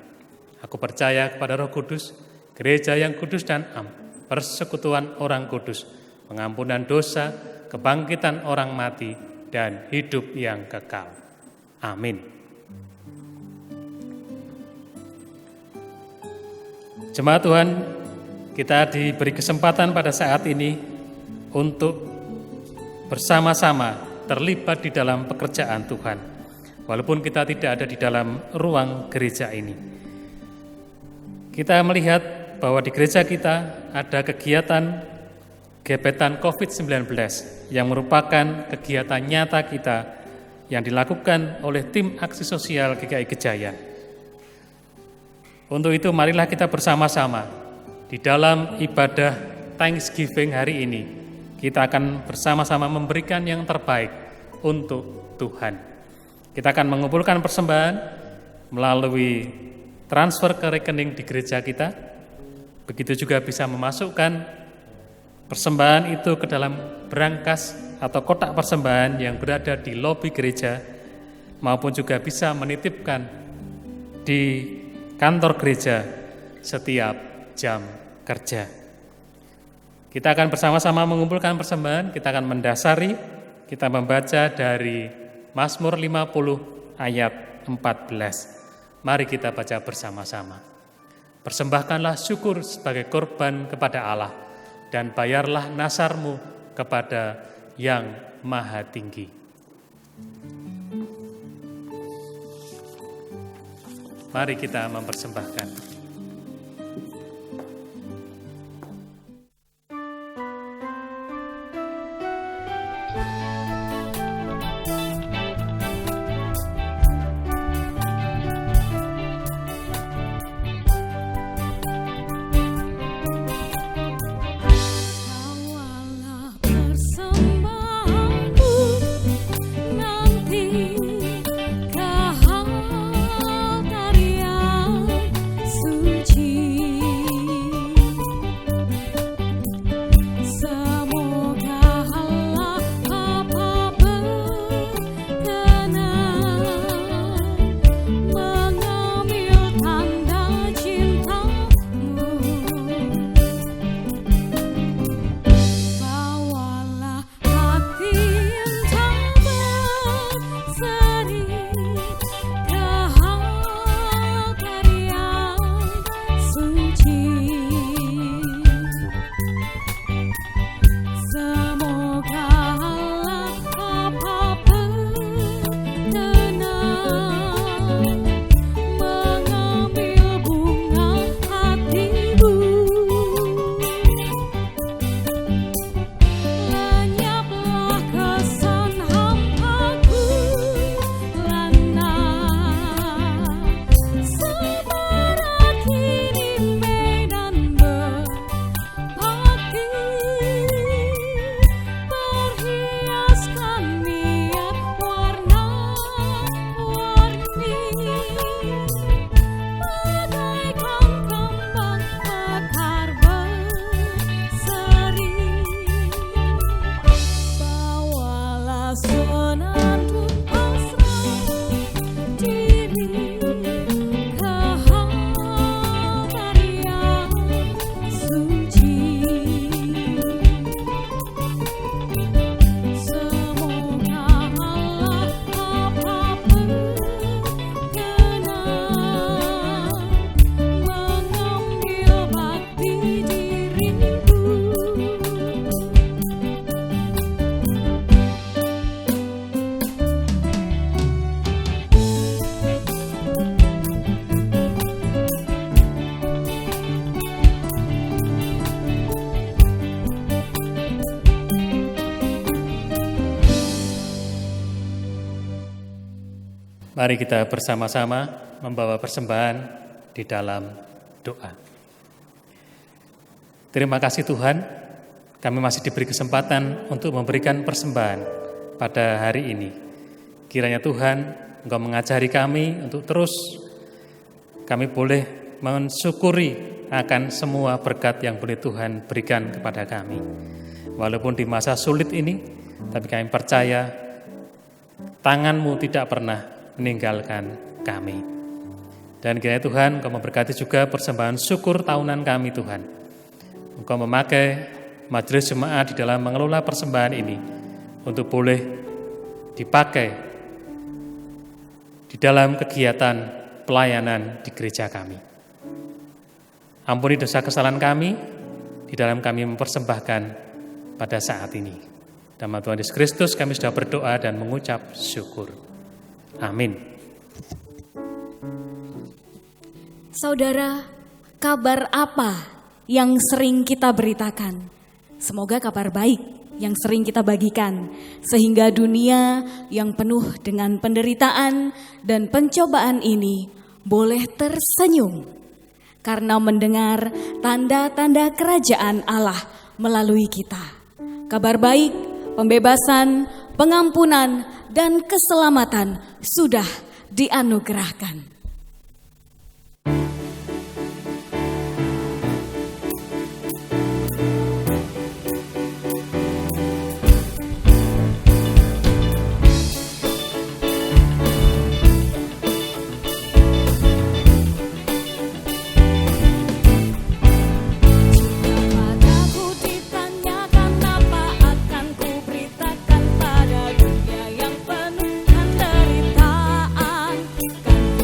Aku percaya kepada Roh Kudus, gereja yang kudus dan am, persekutuan orang kudus, pengampunan dosa, kebangkitan orang mati, dan hidup yang kekal. Amin. Jemaat Tuhan, kita diberi kesempatan pada saat ini untuk bersama-sama terlibat di dalam pekerjaan Tuhan. Walaupun kita tidak ada di dalam ruang gereja ini. Kita melihat bahwa di gereja kita ada kegiatan gebetan COVID-19 yang merupakan kegiatan nyata kita yang dilakukan oleh tim aksi sosial GKI Gejayan. Untuk itu marilah kita bersama-sama di dalam ibadah Thanksgiving hari ini, kita akan bersama-sama memberikan yang terbaik untuk Tuhan. Kita akan mengumpulkan persembahan melalui transfer ke rekening di gereja kita. Begitu juga bisa memasukkan persembahan itu ke dalam brankas atau kotak persembahan yang berada di lobi gereja, maupun juga bisa menitipkan di kantor gereja setiap jam kerja. Kita akan bersama-sama mengumpulkan persembahan, kita akan mendasari, kita membaca dari Mazmur 50 ayat 14. Mari kita baca bersama-sama. Persembahkanlah syukur sebagai korban kepada Allah, dan bayarlah nasarmu kepada Yang Maha Tinggi. Mari kita mempersembahkan. Bawalah persembahanku nanti ke altar yang suci. Semoga Allah Bapa berkenan mengambil tanda cintamu. Bawalah hati yang tak berseri ke altar yang suci. Semoga Allah Bapa berkenan mengambil bunga hatimu. Lenyaplah kesan hampaku lana, seberat ini medan berbakti, perhiaskan niat warna-warni, bagaikan kembang mekar berseri. Bawalah senandung pasrah diri ke altar yang suci. Semoga Allah Bapa berkenan mengambil bakti dirimu. Mari kita bersama-sama membawa persembahan di dalam doa. Terima kasih Tuhan, kami masih diberi kesempatan untuk memberikan persembahan pada hari ini. Kiranya Tuhan, Engkau mengajari kami untuk terus kami boleh mensyukuri akan semua berkat yang boleh Tuhan berikan kepada kami. Walaupun di masa sulit ini, tapi kami percaya tangan-Mu tidak pernah meninggalkan kami. Dan kiranya Tuhan, Engkau memberkati juga persembahan syukur tahunan kami Tuhan. Engkau memakai majelis jemaat di dalam mengelola persembahan ini untuk boleh dipakai di dalam kegiatan pelayanan di gereja kami. Ampuni dosa kesalahan kami di dalam kami mempersembahkan pada saat ini. Dalam Tuhan Yesus Kristus kami sudah berdoa dan mengucap syukur. Amin. Saudara, kabar apa yang sering kita beritakan? Semoga kabar baik yang sering kita bagikan, sehingga dunia yang penuh dengan penderitaan dan pencobaan ini boleh tersenyum karena mendengar tanda-tanda kerajaan Allah melalui kita. Kabar baik, pembebasan, pengampunan, dan keselamatan sudah dianugerahkan. Penderitaan, kan ku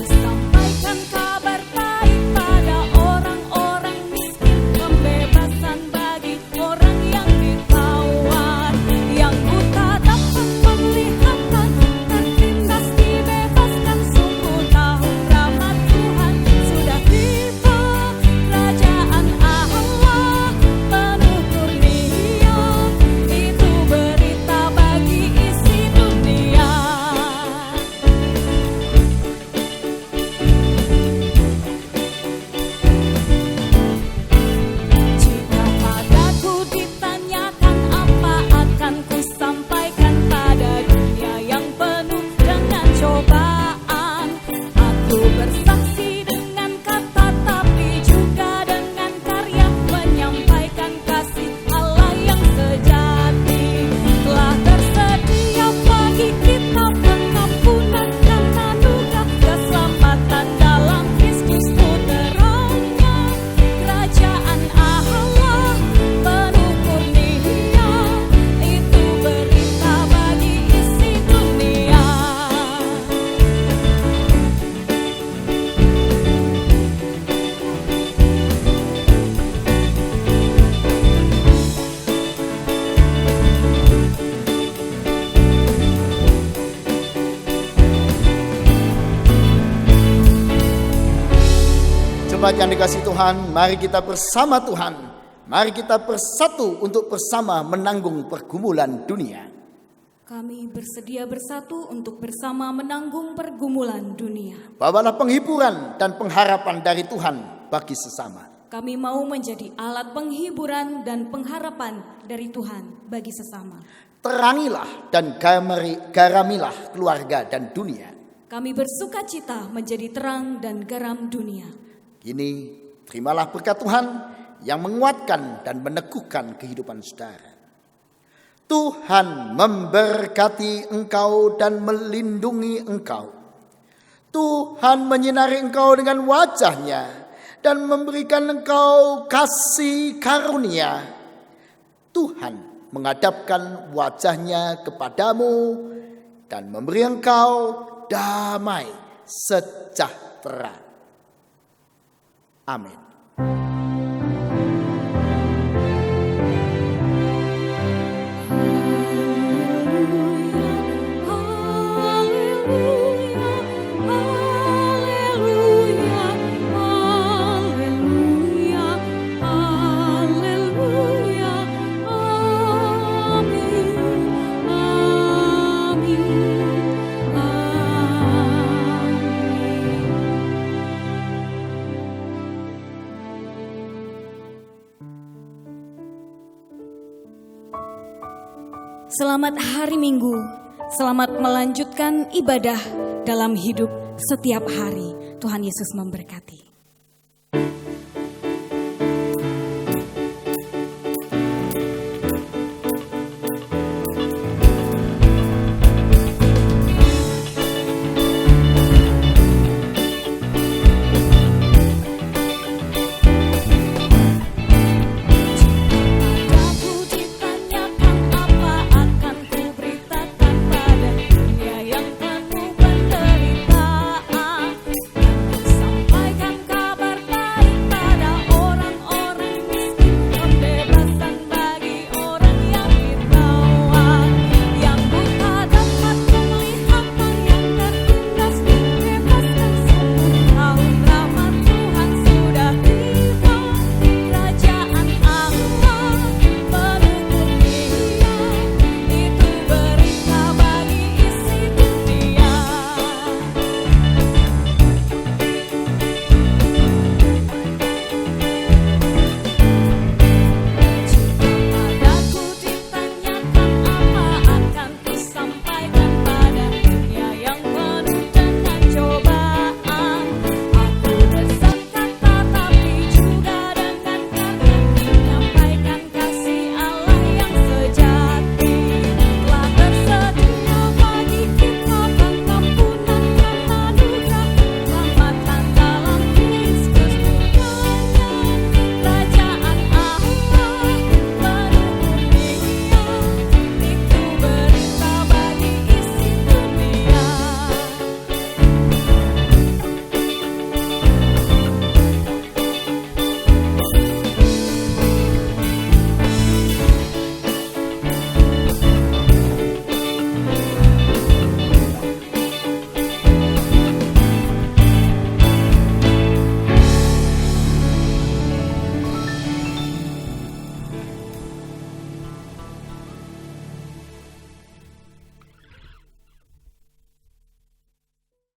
jemaat yang dikasihi Tuhan, mari kita bersama Tuhan. Mari kita bersatu untuk bersama menanggung pergumulan dunia. Kami bersedia bersatu untuk bersama menanggung pergumulan dunia. Bawalah penghiburan dan pengharapan dari Tuhan bagi sesama. Kami mau menjadi alat penghiburan dan pengharapan dari Tuhan bagi sesama. Terangilah dan garamilah keluarga dan dunia. Kami bersuka cita menjadi terang dan garam dunia. Kini terimalah berkat Tuhan yang menguatkan dan meneguhkan kehidupan saudara. Tuhan memberkati engkau dan melindungi engkau. Tuhan menyinari engkau dengan wajah-Nya dan memberikan engkau kasih karunia. Tuhan menghadapkan wajah-Nya kepadamu dan memberi engkau damai sejahtera. Amin. Selamat hari Minggu, selamat melanjutkan ibadah dalam hidup setiap hari. Tuhan Yesus memberkati.